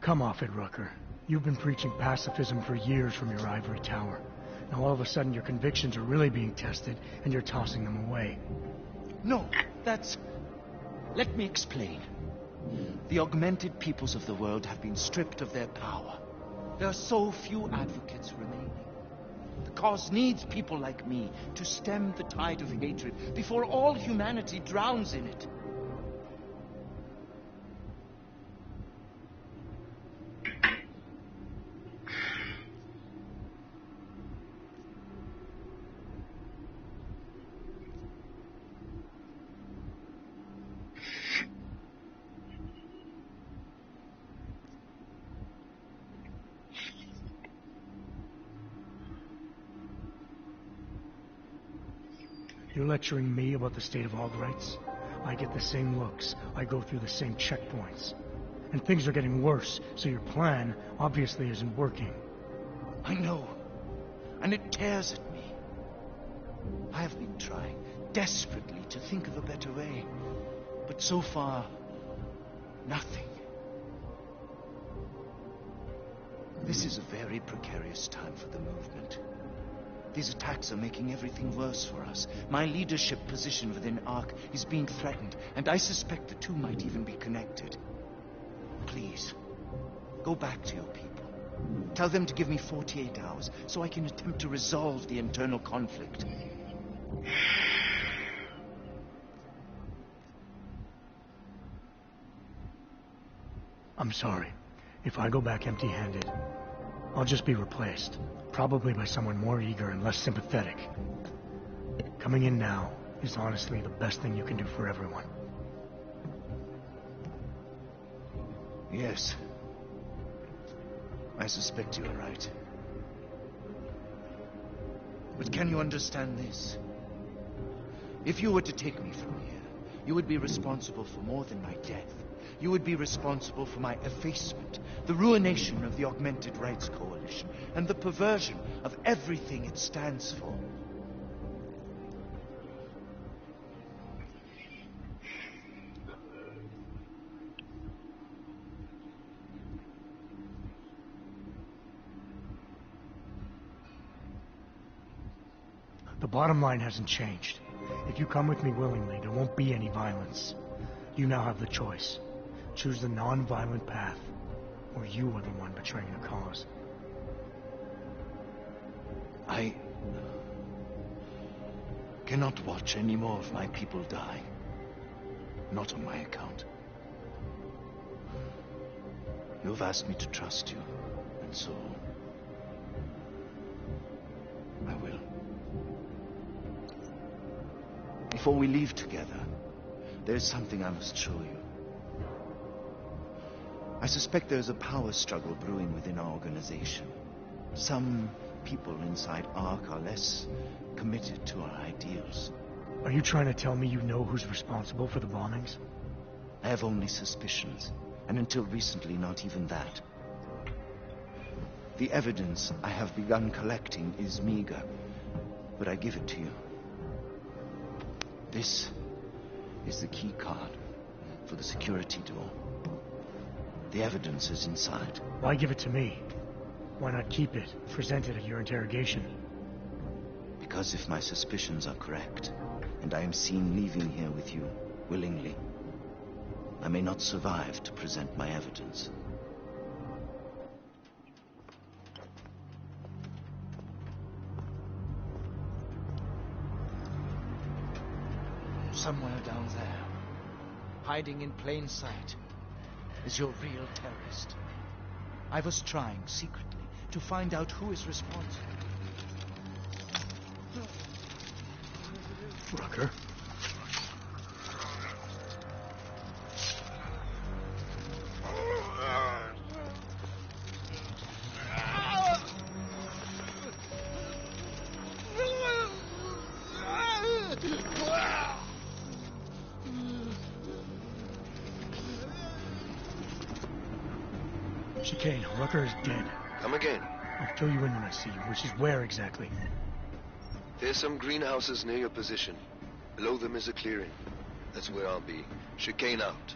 Come off it, Rucker. You've been preaching pacifism for years from your ivory tower. Now all of a sudden your convictions are really being tested, and you're tossing them away. No, that's... Let me explain. The augmented peoples of the world have been stripped of their power. There are so few advocates remaining. The cause needs people like me to stem the tide of hatred before all humanity drowns in it. You're lecturing me about the state of Albrights? I get the same looks. I go through the same checkpoints. And things are getting worse, so your plan obviously isn't working. I know. And it tears at me. I have been trying desperately to think of a better way. But so far, nothing. This is a very precarious time for the movement. These attacks are making everything worse for us. My leadership position within ARC is being threatened, and I suspect the two might even be connected. Please, go back to your people. Tell them to give me 48 hours so I can attempt to resolve the internal conflict. I'm sorry. If I go back empty-handed, I'll just be replaced. Probably by someone more eager and less sympathetic. Coming in now is honestly the best thing you can do for everyone. Yes. I suspect you are right. But can you understand this? If you were to take me from here, you would be responsible for more than my death. You would be responsible for my effacement, the ruination of the Augmented Rights Coalition, and the perversion of everything it stands for. The bottom line hasn't changed. If you come with me willingly, there won't be any violence. You now have the choice. Choose the non-violent path, or you are the one betraying the cause. I cannot watch any more of my people die. Not on my account. You have asked me to trust you, and so I will. Before we leave together, there is something I must show you. I suspect there is a power struggle brewing within our organization. Some people inside ARC are less committed to our ideals. Are you trying to tell me you know who's responsible for the bombings? I have only suspicions, and until recently not even that. The evidence I have begun collecting is meager, but I give it to you. This is the key card for the security door. The evidence is inside. Why give it to me? Why not keep it, present it at your interrogation? Because if my suspicions are correct, and I am seen leaving here with you willingly, I may not survive to present my evidence. Somewhere down there, hiding in plain sight, is your real terrorist. I was trying secretly to find out who is responsible. Rucker? Chicane, Rucker is dead. Come again. I'll fill you in when I see you, which is where exactly? There's some greenhouses near your position. Below them is a clearing. That's where I'll be. Chicane out.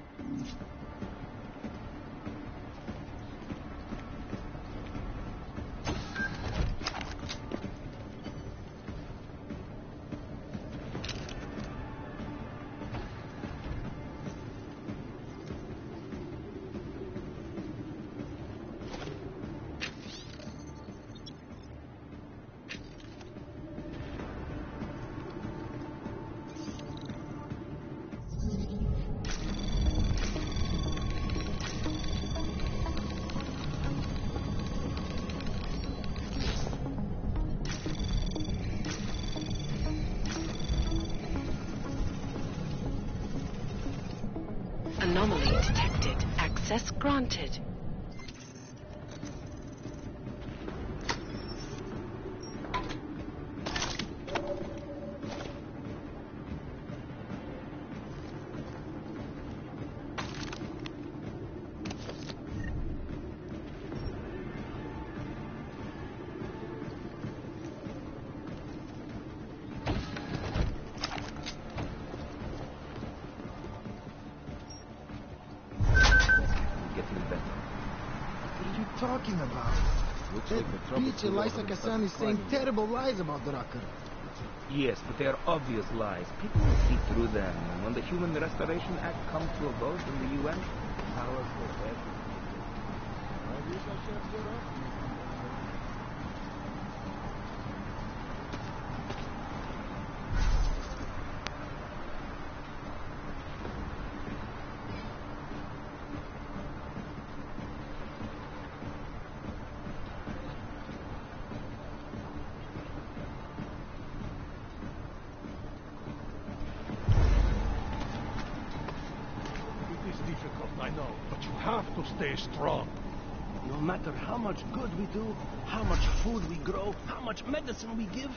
Anomaly detected. Access granted. Talking about? That bitch Elisa Kassan is saying terrible lies about the Rucker. Yes, but they are obvious lies. People will see through them. And when the Human Restoration Act comes to a vote in the UN, power will win. I wish I should get up. I know, but you have to stay strong. No matter how much good we do, how much food we grow, how much medicine we give,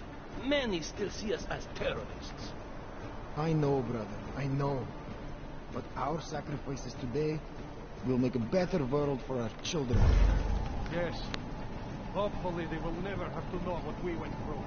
many still see us as terrorists. I know, brother, I know. But our sacrifices today will make a better world for our children. Yes. Hopefully they will never have to know what we went through.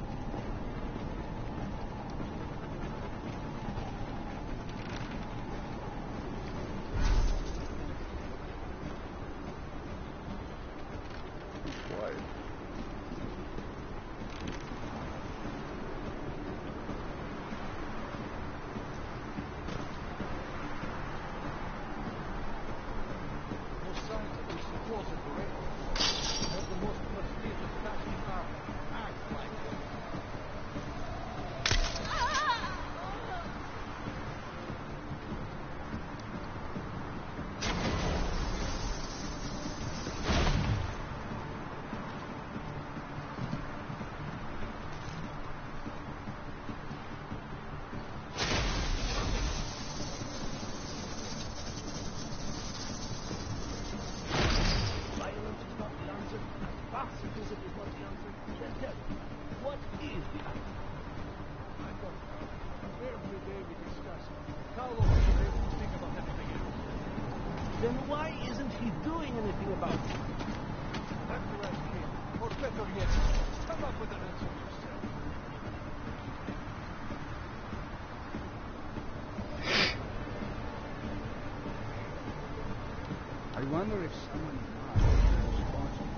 Then why isn't he doing anything about it? After I came, or better yet, come up with an answer yourself. I wonder if someone is responsible.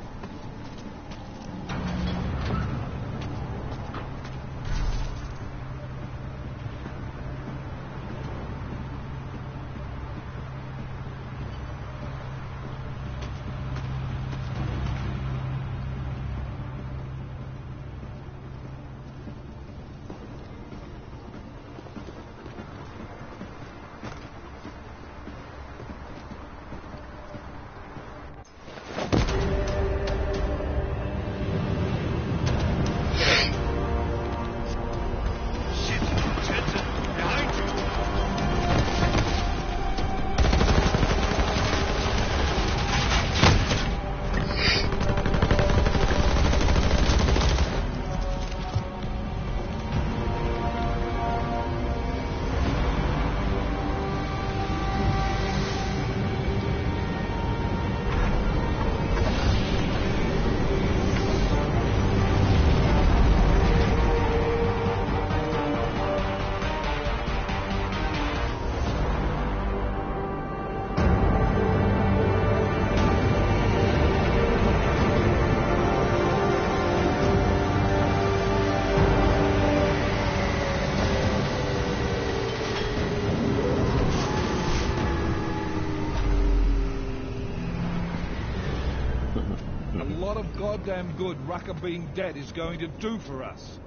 goddamn good Rucker being dead is going to do for us.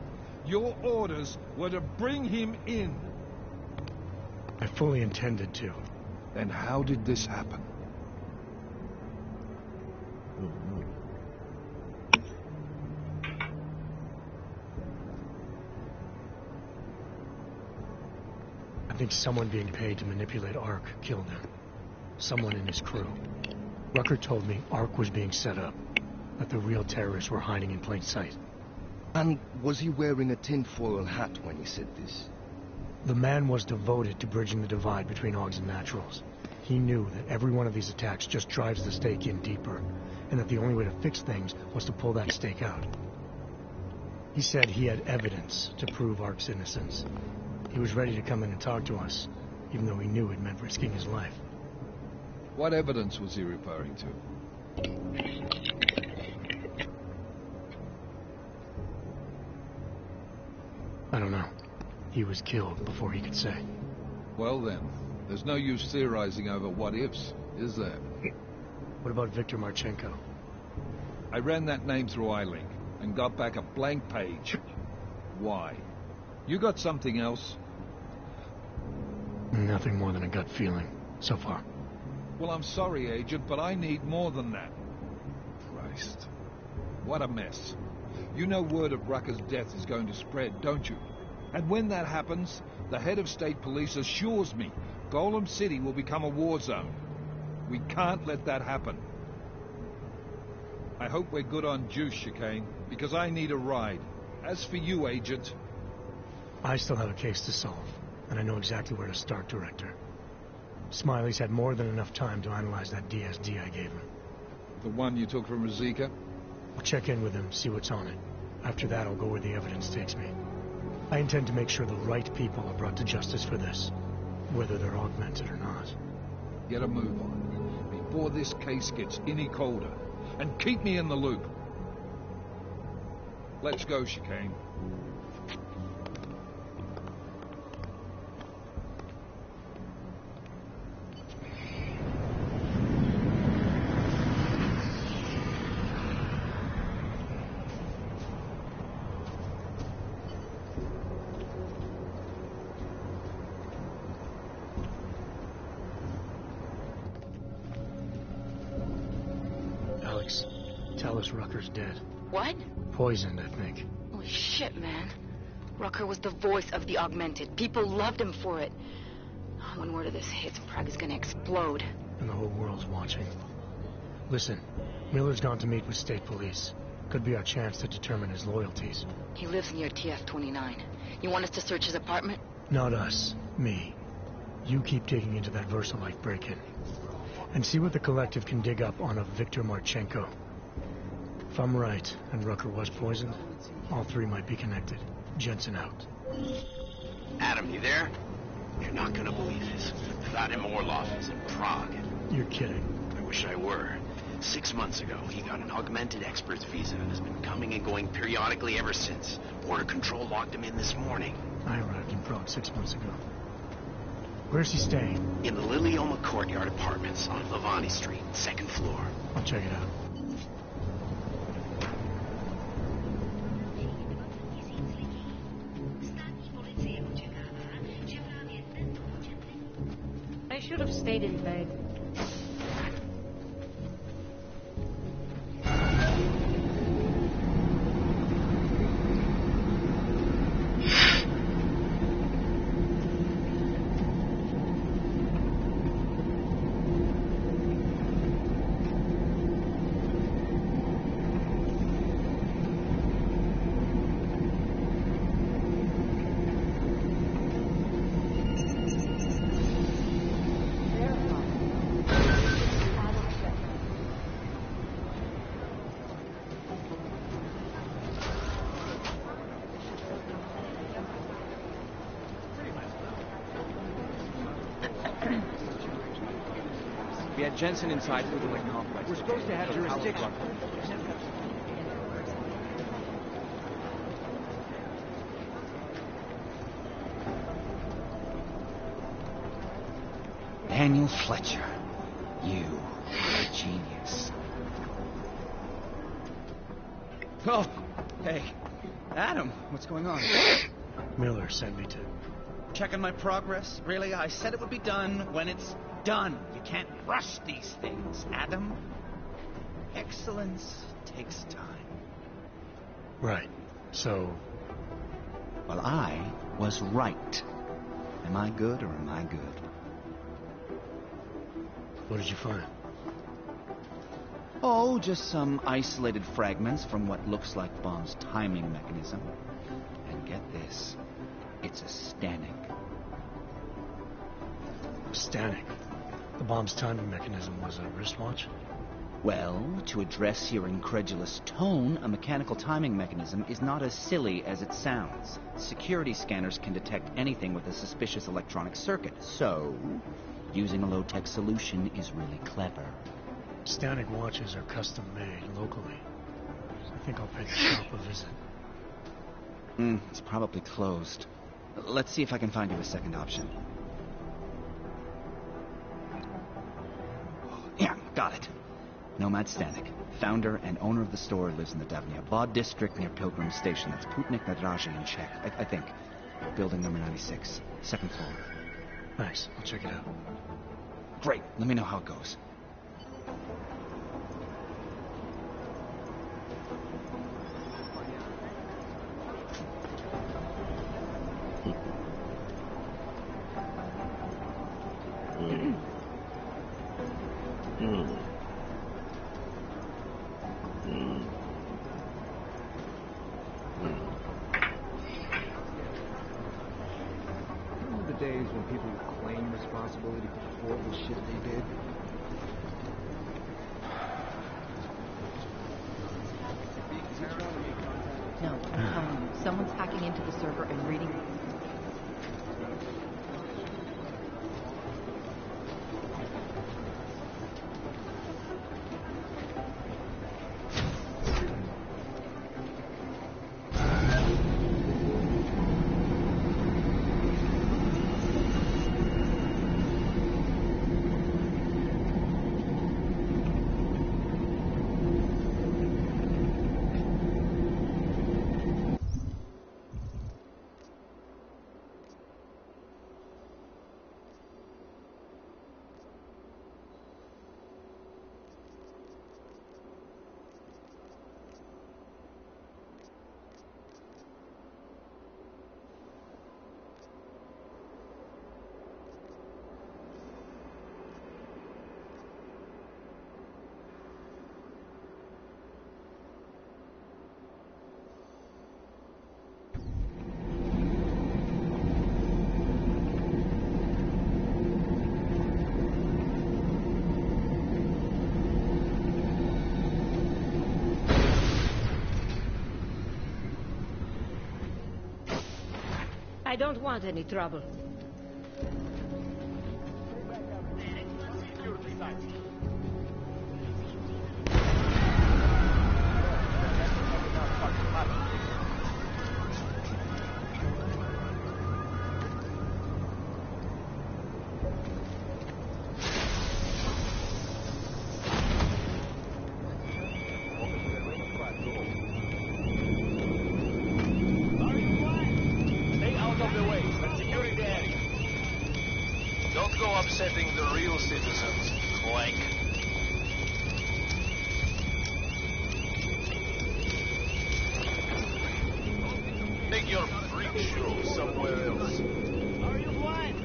Your orders were to bring him in. I fully intended to. Then how did this happen? I think someone being paid to manipulate Ark killed him. Someone in his crew. Rucker told me Ark was being set up, that the real terrorists were hiding in plain sight. And was he wearing a tinfoil hat when he said this? The man was devoted to bridging the divide between Augs and Naturals. He knew that every one of these attacks just drives the stake in deeper, and that the only way to fix things was to pull that stake out. He said he had evidence to prove Ark's innocence. He was ready to come in and talk to us, even though he knew it meant risking his life. What evidence was he referring to? I don't know. He was killed before he could say. Well then, there's no use theorizing over what-ifs, is there? What about Viktor Marchenko? I ran that name through iLink and got back a blank page. Why? You got something else? Nothing more than a gut feeling, so far. Well, I'm sorry, Agent, but I need more than that. Christ. What a mess. You know word of Rucker's death is going to spread, don't you? And when that happens, the head of state police assures me Golem City will become a war zone. We can't let that happen. I hope we're good on juice, Chicane, because I need a ride. As for you, Agent... I still have a case to solve, and I know exactly where to start, Director. Smiley's had more than enough time to analyze that DSD I gave him. The one you took from Ruzicka? I'll check in with him, see what's on it. After that, I'll go where the evidence takes me. I intend to make sure the right people are brought to justice for this, whether they're augmented or not. Get a move on, before this case gets any colder, and keep me in the loop. Let's go, Chicane. Tell us Rucker's dead. What? Poisoned, I think. Holy shit, man. Rucker was the voice of the augmented. People loved him for it. When word of this hits, Prague is gonna explode. And the whole world's watching. Listen, Miller's gone to meet with state police. Could be our chance to determine his loyalties. He lives near TF-29. You want us to search his apartment? Not us. Me. You keep digging into that VersaLife break-in. And see what the Collective can dig up on a Viktor Marchenko. If I'm right, and Rucker was poisoned, all three might be connected. Jensen out. Adam, you there? You're not gonna believe this. Vadim Orlov is in Prague. You're kidding. I wish I were. 6 months ago, he got an augmented expert's visa and has been coming and going periodically ever since. Border Control locked him in this morning. I arrived in Prague 6 months ago. Where's he staying? In the Lilioma Courtyard Apartments on Lavani Street, 2nd floor. I'll check it out. I should have stayed in bed. We had Jensen inside through the Wick complex. We're supposed to have jurisdiction. Daniel Fletcher, you're a genius. Oh, hey. Adam, what's going on? Miller sent me to... Checking my progress? Really? I said it would be done when it's done. You can't rush these things, Adam. Excellence takes time. Right. So... Well, I was right. Am I good or am I good? What did you find? Oh, just some isolated fragments from what looks like bomb's timing mechanism. And get this, it's a Stanek. Stanek? The bomb's timing mechanism was a wristwatch? Well, to address your incredulous tone, a mechanical timing mechanism is not as silly as it sounds. Security scanners can detect anything with a suspicious electronic circuit, so using a low-tech solution is really clever. Stanek watches are custom-made locally. I think I'll pay the shop a visit. It's probably closed. Let's see if I can find you a second option. Yeah, got it. Nomad Stanek, founder and owner of the store, lives in the Davnyabad district near Pilgrim Station. That's Putnik Nadraji in Czech, I think. Building number 96, second floor. Nice, I'll check it out. Great, let me know how it goes. The days when people would claim responsibility for the shit they did. No, I'm telling you, someone's hacking into the server and reading. I don't want any trouble. Don't go upsetting the real citizens, Clank. Make your freak show somewhere else. Are you blind?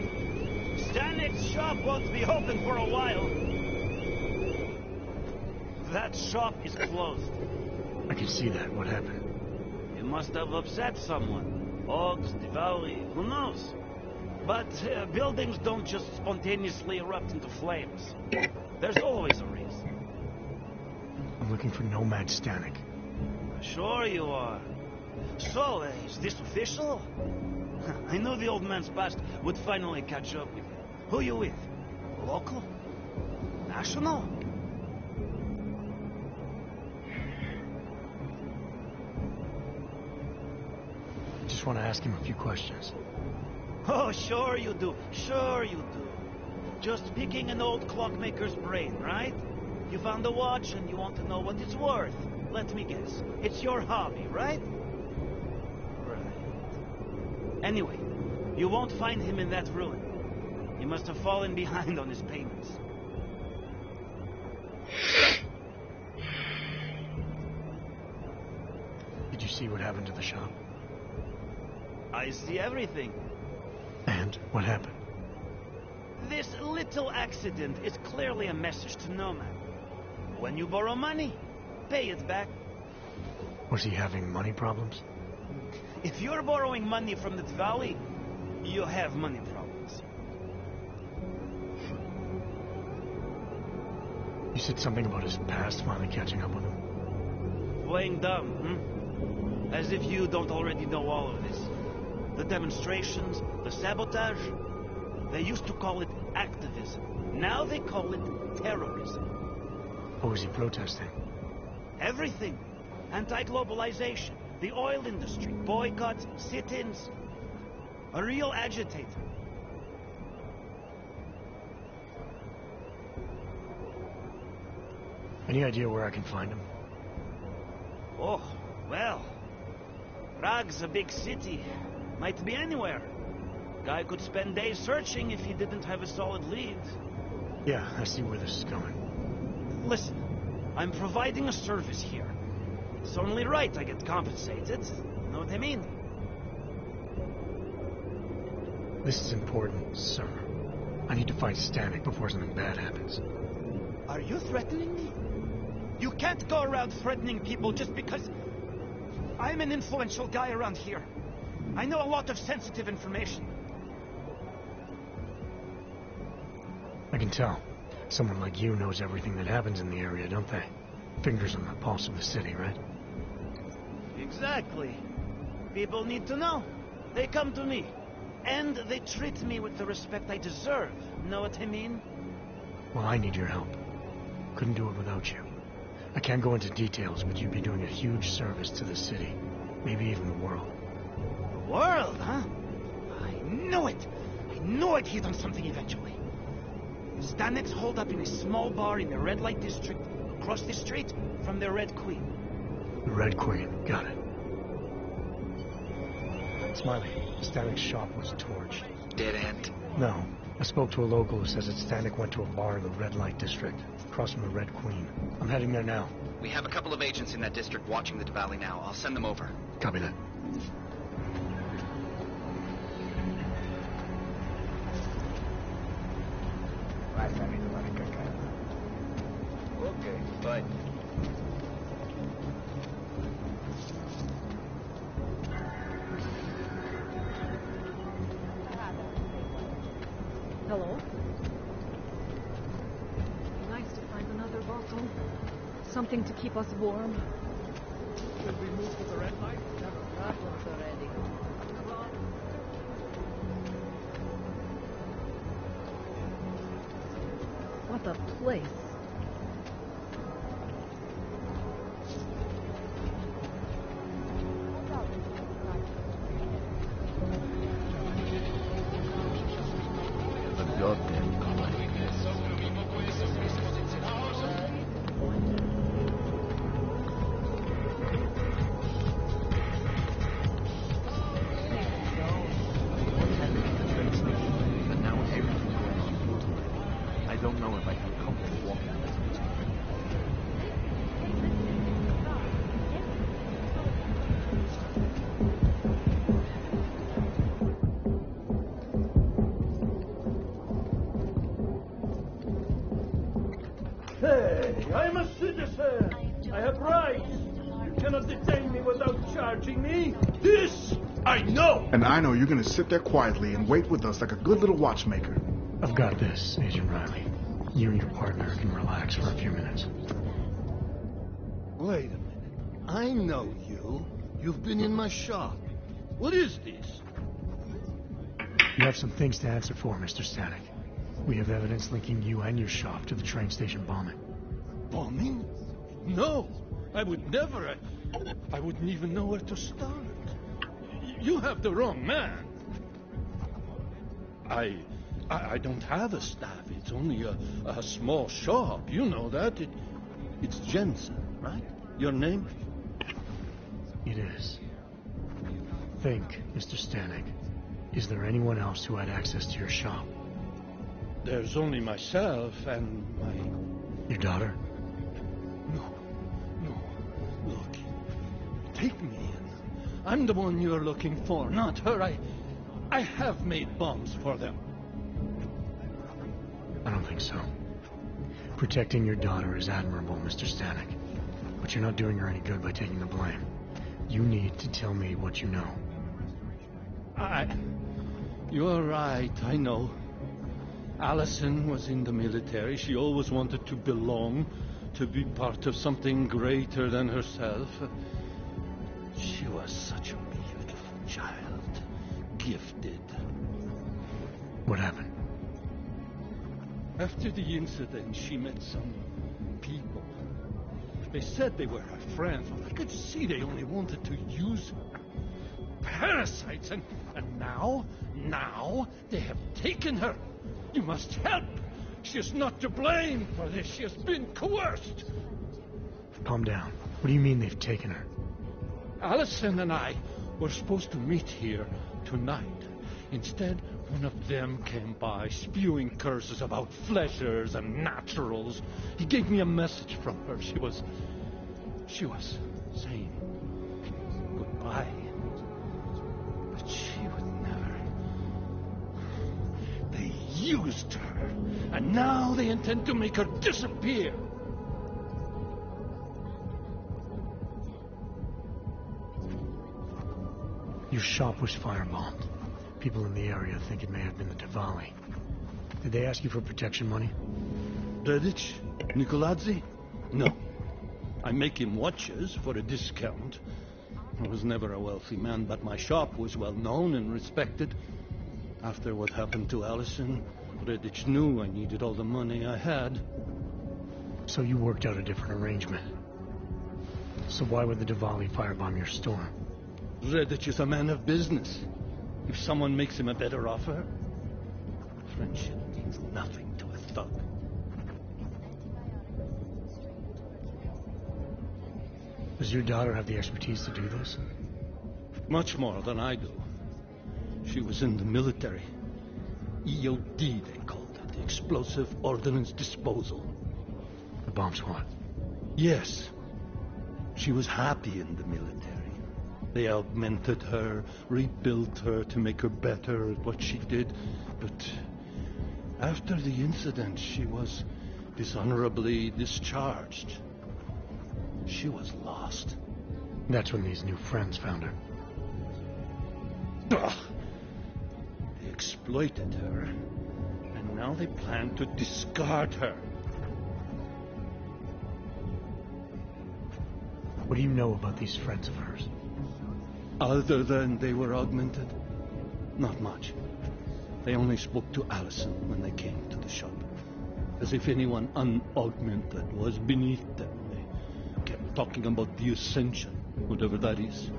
Stanek's shop won't be open for a while. That shop is closed. I can see that. What happened? It must have upset someone. Hogs, Diwali, who knows? But buildings don't just spontaneously erupt into flames. There's always a reason. I'm looking for Nomad Stanek. Sure you are. So, is this official? I knew the old man's past would finally catch up with you. Who you with? Local? National? I just want to ask him a few questions. Oh, sure you do. Sure you do. Just picking an old clockmaker's brain, right? You found a watch and you want to know what it's worth. Let me guess. It's your hobby, right? Right. Anyway, you won't find him in that ruin. He must have fallen behind on his payments. Did you see what happened to the shop? I see everything. And what happened? This little accident is clearly a message to Nomad. When you borrow money, pay it back. Was he having money problems? If you're borrowing money from the valley, you have money problems. You said something about his past finally catching up with him. Playing dumb, As if you don't already know all of this. The demonstrations, the sabotage, they used to call it activism. Now they call it terrorism. What was he protesting? Everything. Anti-globalization, the oil industry, boycotts, sit-ins. A real agitator. Any idea where I can find him? Oh, well. Prague's a big city. Might be anywhere. Guy could spend days searching if he didn't have a solid lead. Yeah, I see where this is going. Listen, I'm providing a service here. It's only right I get compensated. Know what I mean? This is important, sir. I need to find Stanek before something bad happens. Are you threatening me? You can't go around threatening people just because I'm an influential guy around here. I know a lot of sensitive information. I can tell. Someone like you knows everything that happens in the area, don't they? Fingers on the pulse of the city, right? Exactly. People need to know. They come to me. And they treat me with the respect I deserve. Know what I mean? Well, I need your help. Couldn't do it without you. I can't go into details, but you'd be doing a huge service to the city. Maybe even the world. The world, huh? I knew it! I knew I'd hit on something eventually. Stanek's holed up in a small bar in the red light district, across the street from the Red Queen. The Red Queen, got it. Smiley, Stanek's shop was torched. Dead end? No. I spoke to a local who says that Stanek went to a bar in the red light district, across from the Red Queen. I'm heading there now. We have a couple of agents in that district watching the valley now. I'll send them over. Copy that. Okay, bye. Hello? Nice to find another bottle. Something to keep us warm. Should we move to the red light? That one's already. What a place. The goddamn colony. But now everything's going on brutally. I don't know if I can comfortably walk in this place. Hey, I'm a citizen. I have rights. You cannot detain me without charging me. This I know. And I know you're gonna sit there quietly and wait with us like a good little watchmaker. I've got this, Agent Riley. You and your partner can relax for a few minutes. Wait a minute. I know you. You've been in my shop. What is this? You have some things to answer for, Mr. Stanek. We have evidence linking you and your shop to the train station bombing. Bombing? No, I would never. I wouldn't even know where to start. You have the wrong man. I don't have a staff. It's only a small shop. You know that. It's Jensen, right? Your name? It is. Think, Mr. Stanek. Is there anyone else who had access to your shop? There's only myself and my... Your daughter? No. Look. Take me in. I'm the one you're looking for, not her. I have made bombs for them. I don't think so. Protecting your daughter is admirable, Mr. Stanek. But you're not doing her any good by taking the blame. You need to tell me what you know. You're right, I know. Allison was in the military. She always wanted to belong, to be part of something greater than herself. She was such a beautiful child. Gifted. What happened? After the incident, she met some people. They said they were her friends, but I could see they only wanted to use her. Parasites, and now they have taken her. You must help. She is not to blame for this. She has been coerced. Calm down. What do you mean they've taken her? Allison and I were supposed to meet here tonight. Instead, one of them came by, spewing curses about fleshers and naturals. He gave me a message from her. She was saying goodbye. But she would never. They used her, and now they intend to make her disappear. Your shop was firebombed. People in the area think it may have been the Diwali. Did they ask you for protection money? Redic? Nikoladze? No. I make him watches for a discount. I was never a wealthy man, but my shop was well known and respected. After what happened to Allison, Redic knew I needed all the money I had. So you worked out a different arrangement. So why would the Diwali firebomb your store? Redic is a man of business. If someone makes him a better offer, friendship means nothing to a thug. Does your daughter have the expertise to do this? Much more than I do. She was in the military. EOD, they called it. The Explosive Ordnance Disposal. The bomb squad? Yes. She was happy in the military. They augmented her, rebuilt her to make her better at what she did. But after the incident, she was dishonorably discharged. She was lost. That's when these new friends found her. Ugh. They exploited her, and now they plan to discard her. What do you know about these friends of hers? Other than they were augmented? Not much. They only spoke to Allison when they came to the shop. As if anyone unaugmented was beneath them. They kept talking about the Ascension, whatever that is.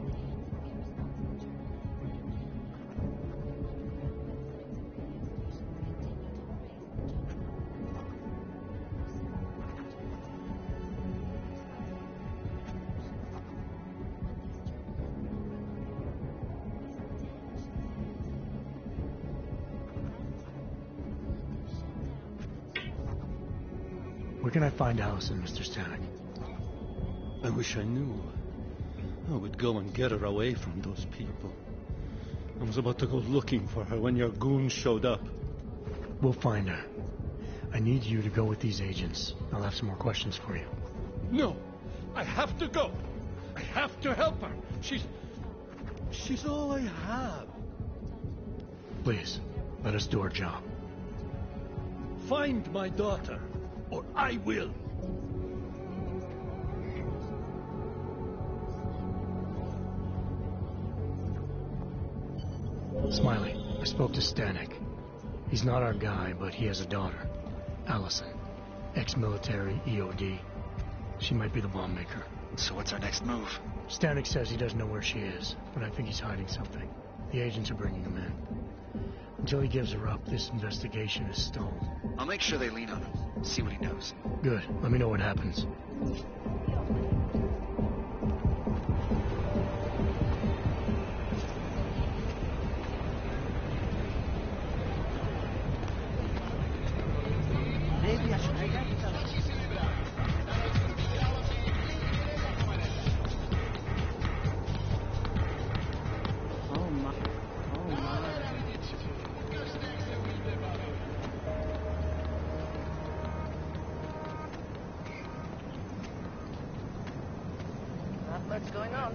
Where can I find Allison, Mr. Stanek? I wish I knew. I would go and get her away from those people. I was about to go looking for her when your goons showed up. We'll find her. I need you to go with these agents. I'll have some more questions for you. No! I have to go! I have to help her! She's all I have. Please, let us do our job. Find my daughter, or I will! Smiley, I spoke to Stanek. He's not our guy, but he has a daughter, Allison. Ex-military, EOD. She might be the bomb maker. So what's our next move? Stanek says he doesn't know where she is, but I think he's hiding something. The agents are bringing him in. Until he gives her up, this investigation is stalled. I'll make sure they lean on him. See what he knows. Good. Let me know what happens. What's going on?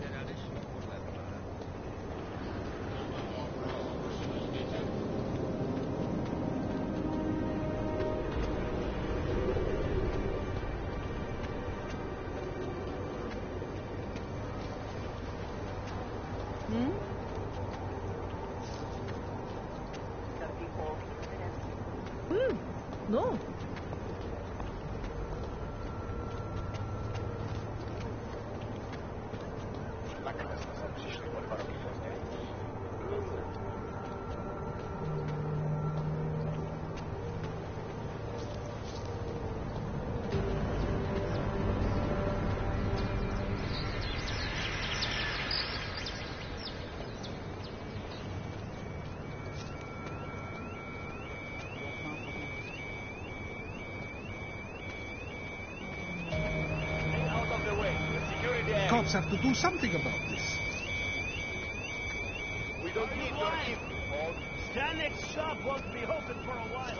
No. Cops have to do something about this. We don't need your info. Stanek's shop won't be open for a while.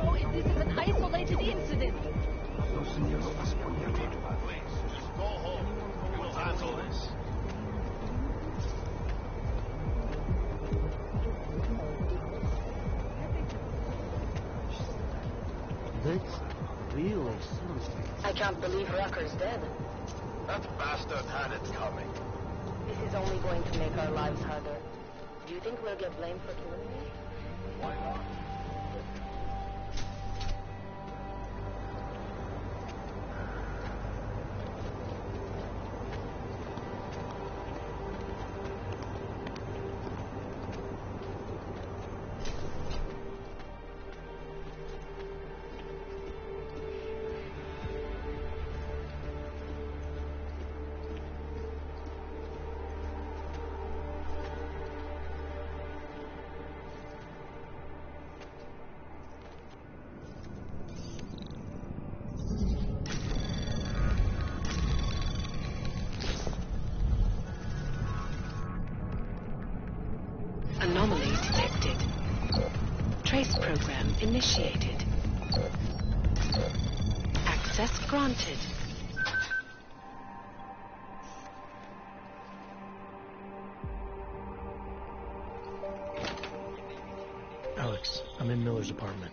No, if this is an isolated incident. Go home. We will handle this. That's really something. I can't believe Rucker's dead. That bastard had it coming. This is only going to make our lives harder. Do you think we'll get blamed for killing me? Why not? Anomaly detected. Trace program initiated. Access granted. Alex, I'm in Miller's apartment.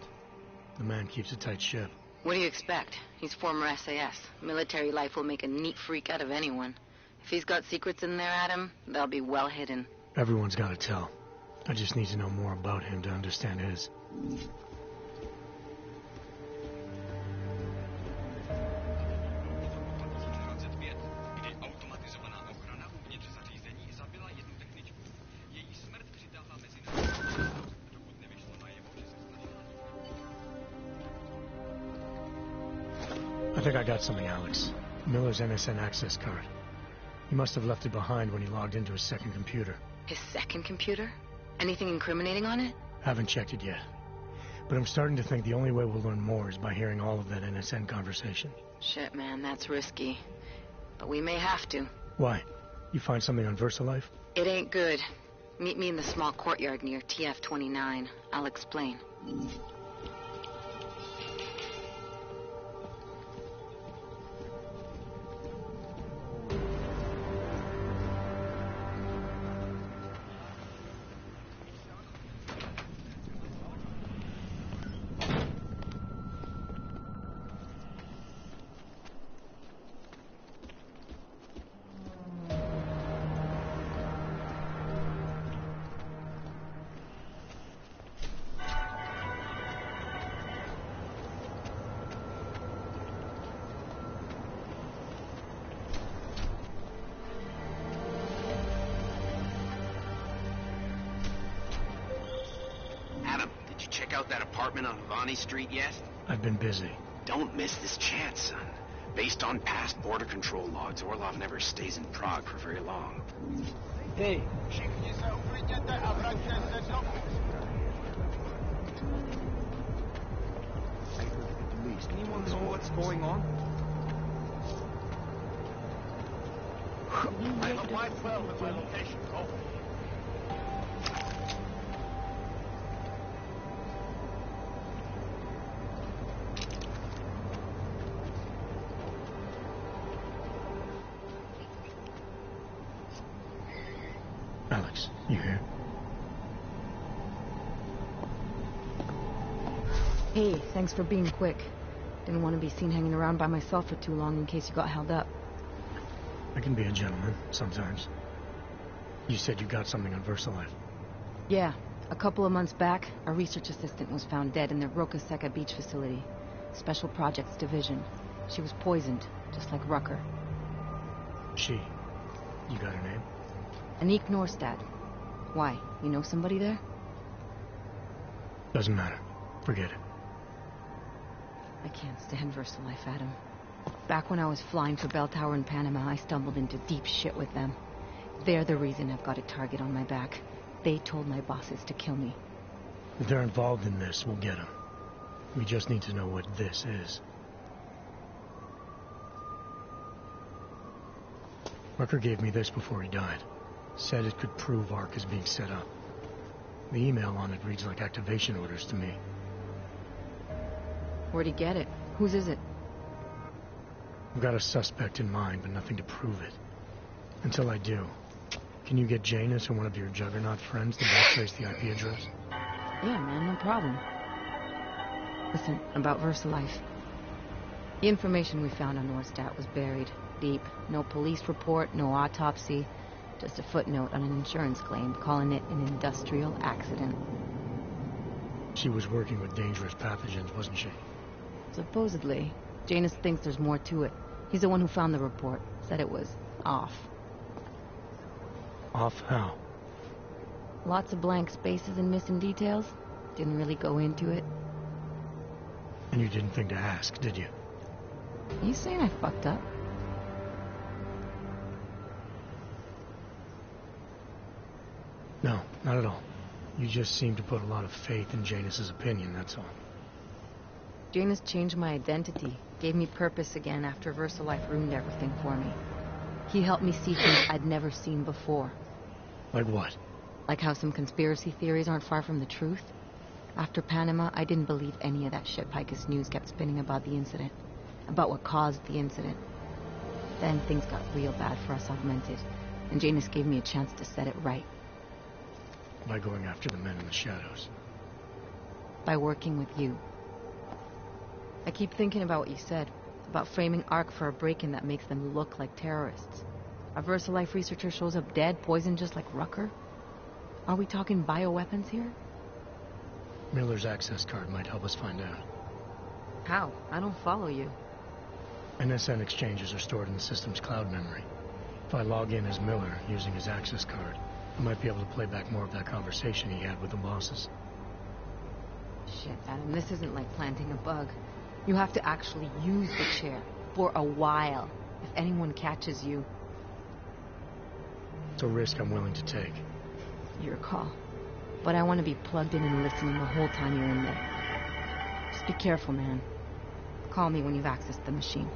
The man keeps a tight ship. What do you expect? He's former SAS. Military life will make a neat freak out of anyone. If he's got secrets in there, Adam, they'll be well hidden. Everyone's got to tell. I just need to know more about him to understand his. I think I got something, Alex. Miller's NSN access card. He must have left it behind when he logged into his second computer. His second computer? Anything incriminating on it? Haven't checked it yet. But I'm starting to think the only way we'll learn more is by hearing all of that NSN conversation. Shit, man, that's risky. But we may have to. Why? You find something on VersaLife? It ain't good. Meet me in the small courtyard near TF-29. I'll explain. out that apartment on Havani Street yet? I've been busy. Don't miss this chance, son. Based on past border control logs, Orlov never stays in Prague for very long. Hey. Anyone know what's going on? I have a wide 12 at my location. Over. Alex, you here? Hey, thanks for being quick. Didn't want to be seen hanging around by myself for too long in case you got held up. I can be a gentleman, sometimes. You said you got something on VersaLife. Yeah, a couple of months back, a research assistant was found dead in the Roka Seca beach facility. Special Projects Division. She was poisoned, just like Rucker. She. You got her name? Anik Norstad. Why? You know somebody there? Doesn't matter. Forget it. I can't stand VersaLife, Adam. Back when I was flying for Bell Tower in Panama, I stumbled into deep shit with them. They're the reason I've got a target on my back. They told my bosses to kill me. If they're involved in this, we'll get them. We just need to know what this is. Rucker gave me this before he died. Said it could prove ARC is being set up. The email on it reads like activation orders to me. Where'd he get it? Whose is it? I've got a suspect in mind, but nothing to prove it. Until I do, can you get Janus or one of your Juggernaut friends to backtrace the IP address? Yeah, man, no problem. Listen, about VersaLife. The information we found on Norstad was buried deep. No police report, no autopsy. Just a footnote on an insurance claim, calling it an industrial accident. She was working with dangerous pathogens, wasn't she? Supposedly. Janus thinks there's more to it. He's the one who found the report. Said it was off. Off how? Lots of blank spaces and missing details. Didn't really go into it. And you didn't think to ask, did you? You saying I fucked up? No, not at all. You just seem to put a lot of faith in Janus's opinion, that's all. Janus changed my identity, gave me purpose again after VersaLife ruined everything for me. He helped me see things I'd never seen before. Like what? Like how some conspiracy theories aren't far from the truth. After Panama, I didn't believe any of that shit Picus News kept spinning about the incident. About what caused the incident. Then things got real bad for us Augmented, and Janus gave me a chance to set it right. By going after the men in the shadows. By working with you. I keep thinking about what you said, about framing ARC for a break-in that makes them look like terrorists. A VersaLife researcher shows up dead, poisoned just like Rucker. Are we talking bioweapons here? Miller's access card might help us find out. How? I don't follow you. NSN exchanges are stored in the system's cloud memory. If I log in as Miller, using his access card, I might be able to play back more of that conversation he had with the bosses. Shit, Adam, this isn't like planting a bug. You have to actually use the chair. For a while. If anyone catches you. It's a risk I'm willing to take. Your call. But I want to be plugged in and listening the whole time you're in there. Just be careful, man. Call me when you've accessed the machine.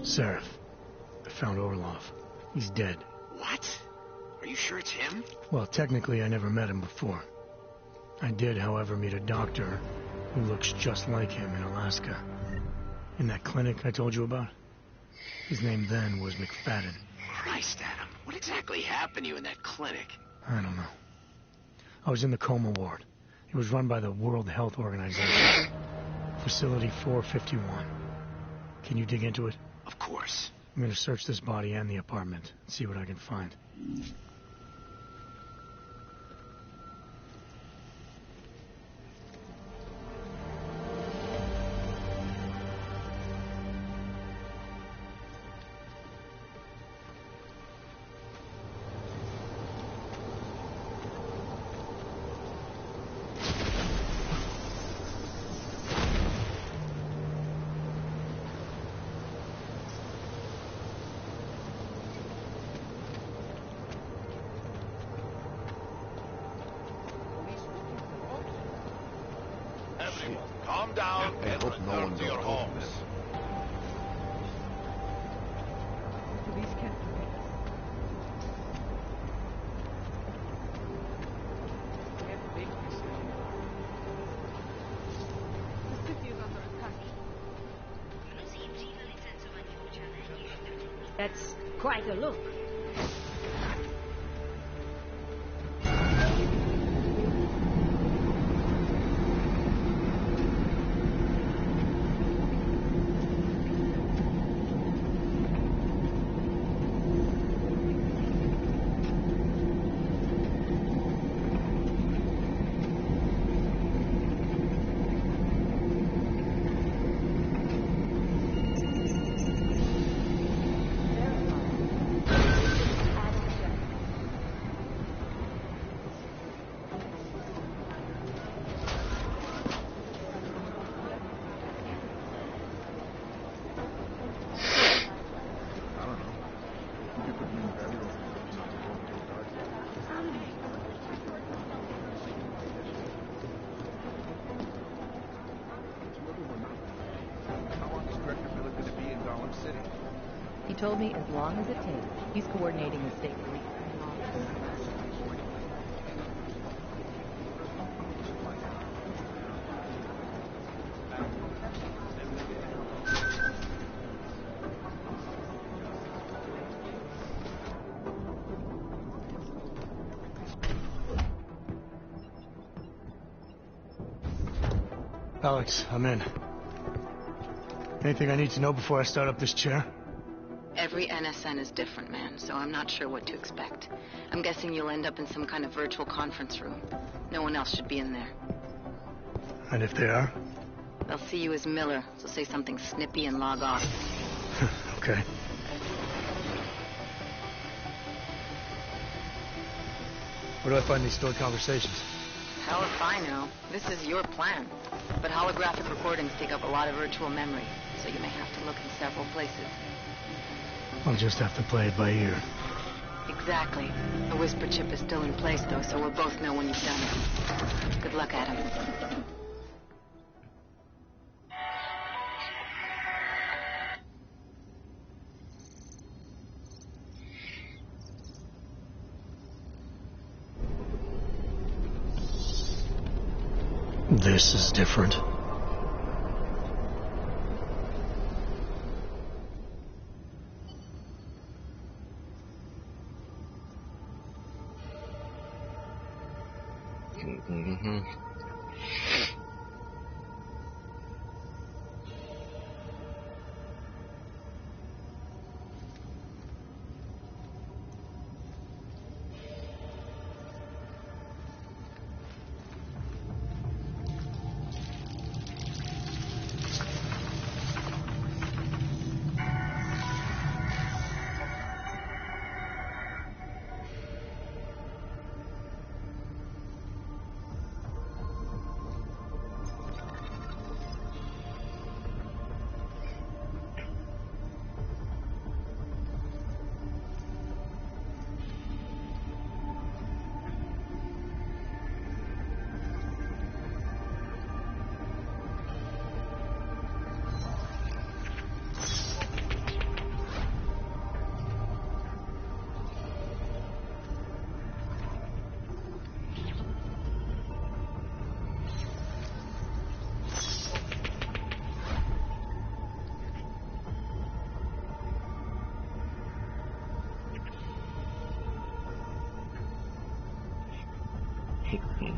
Seraph. I found Orlov. He's dead. What? Are you sure it's him? Well, technically I never met him before. I did, however, meet a doctor who looks just like him in Alaska. In that clinic I told you about. His name then was McFadden. Christ, Adam. What exactly happened to you in that clinic? I don't know. I was in the coma ward. It was run by the World Health Organization. Facility 451. Can you dig into it? Of course. I'm gonna search this body and the apartment and see what I can find. Calm down and return to your homes. Police can't protect us. We have to make this decision. The city is under attack. That's quite a look. He told me as long as it takes. He's coordinating with state police. Alex, I'm in. Anything I need to know before I start up this chair? Every NSN is different, man, so I'm not sure what to expect. I'm guessing you'll end up in some kind of virtual conference room. No one else should be in there. And if they are? They'll see you as Miller, so say something snippy and log off. Okay. Where do I find these stored conversations? Hell if I know. This is your plan. But holographic recordings take up a lot of virtual memory, so you may have to look in several places. I'll just have to play it by ear. Exactly. The whisper chip is still in place, though, so we'll both know when you've done it. Good luck, Adam. This is different. picnic.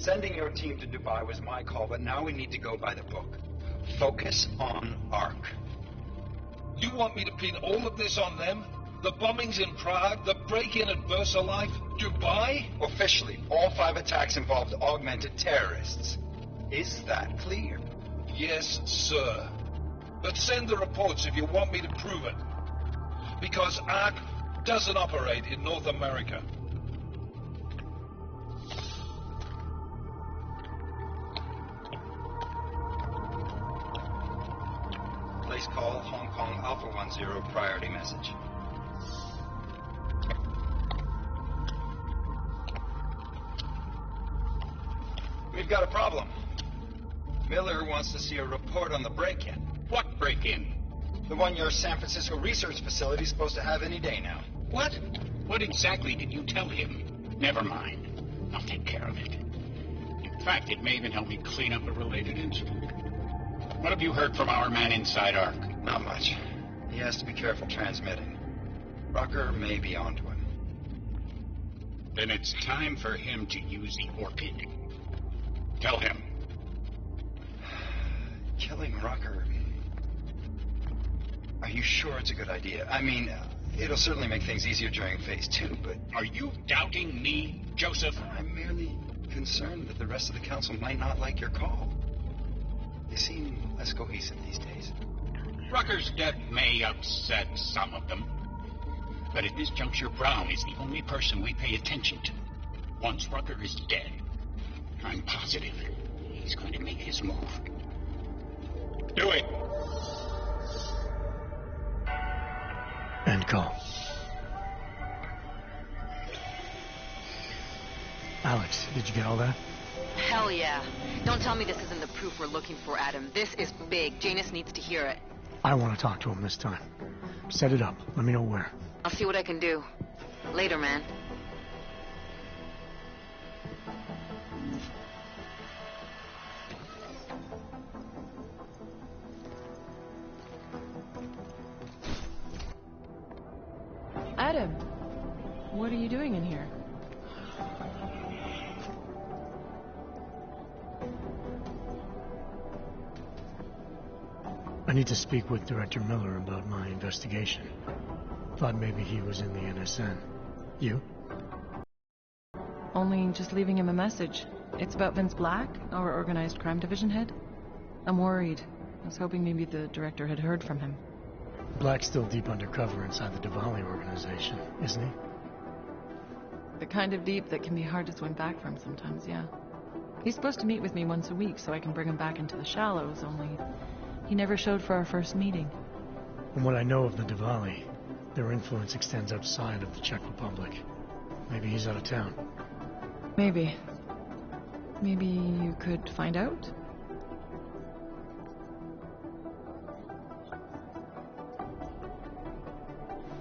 Sending your team to Dubai was my call, but now we need to go by the book. Focus on ARC. You want me to pin all of this on them? The bombings in Prague, the break-in at VersaLife, Dubai? Officially, all 5 attacks involved augmented terrorists. Is that clear? Yes, sir. But send the reports if you want me to prove it. Because ARC doesn't operate in North America. Place call Hong Kong Alpha 10 priority message. We've got a problem. Miller wants to see a report on the break-in. What break-in? The one your San Francisco research facility is supposed to have any day now. What? What exactly did you tell him? Never mind. I'll take care of it. In fact, it may even help me clean up a related incident. What have you heard from our man inside ARC? Not much. He has to be careful transmitting. Rucker may be onto him. Then it's time for him to use the Orchid. Tell him. Killing Rucker. Are you sure it's a good idea? I mean, it'll certainly make things easier during Phase 2, but... Are you doubting me, Joseph? I'm merely concerned that the rest of the council might not like your call. They seem less cohesive these days. Rucker's death may upset some of them. But at this juncture, Brown is the only person we pay attention to. Once Rucker is dead, I'm positive he's going to make his move. Do it! End call. Alex, did you get all that? Hell yeah. Don't tell me this isn't the proof we're looking for, Adam. This is big. Janus needs to hear it. I want to talk to him this time. Set it up. Let me know where. I'll see what I can do. Later, man. Adam, what are you doing in here? I need to speak with Director Miller about my investigation. Thought maybe he was in the NSN. You? Only just leaving him a message. It's about Vince Black, our organized crime division head. I'm worried. I was hoping maybe the director had heard from him. Black's still deep undercover inside the Diwali organization, isn't he? The kind of deep that can be hard to swim back from sometimes, yeah. He's supposed to meet with me once a week so I can bring him back into the shallows, only he never showed for our first meeting. From what I know of the Diwali, their influence extends outside of the Czech Republic. Maybe he's out of town. Maybe. Maybe you could find out?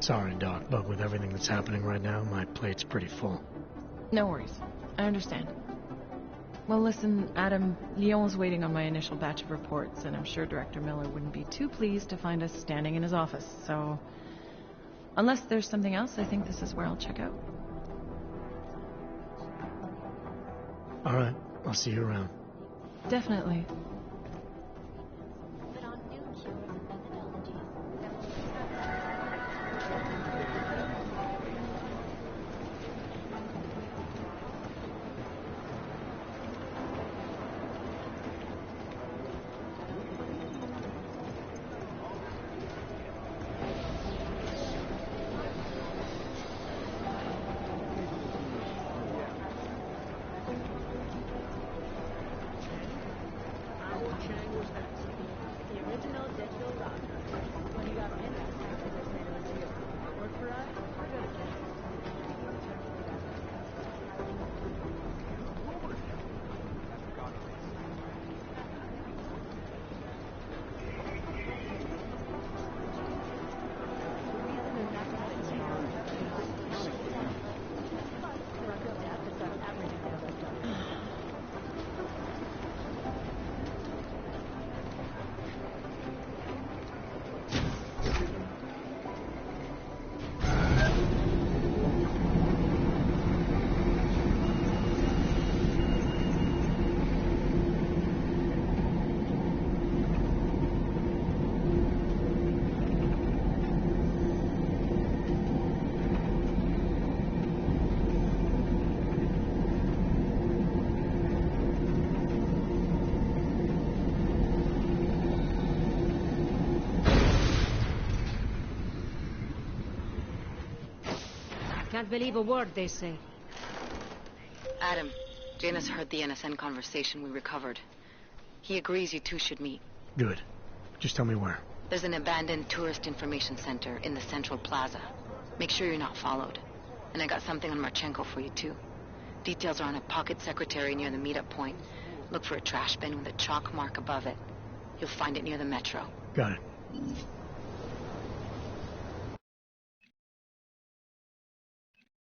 Sorry, Doc, but with everything that's happening right now, my plate's pretty full. No worries. I understand. Well, listen, Adam, Lyon's waiting on my initial batch of reports, and I'm sure Director Miller wouldn't be too pleased to find us standing in his office, so... Unless there's something else, I think this is where I'll check out. All right, I'll see you around. Definitely. Can't believe a word they say. Adam, Janus heard the NSN conversation we recovered. He agrees you two should meet. Good. Just tell me where. There's an abandoned tourist information center in the central plaza. Make sure you're not followed. And I got something on Marchenko for you, too. Details are on a pocket secretary near the meetup point. Look for a trash bin with a chalk mark above it. You'll find it near the metro. Got it.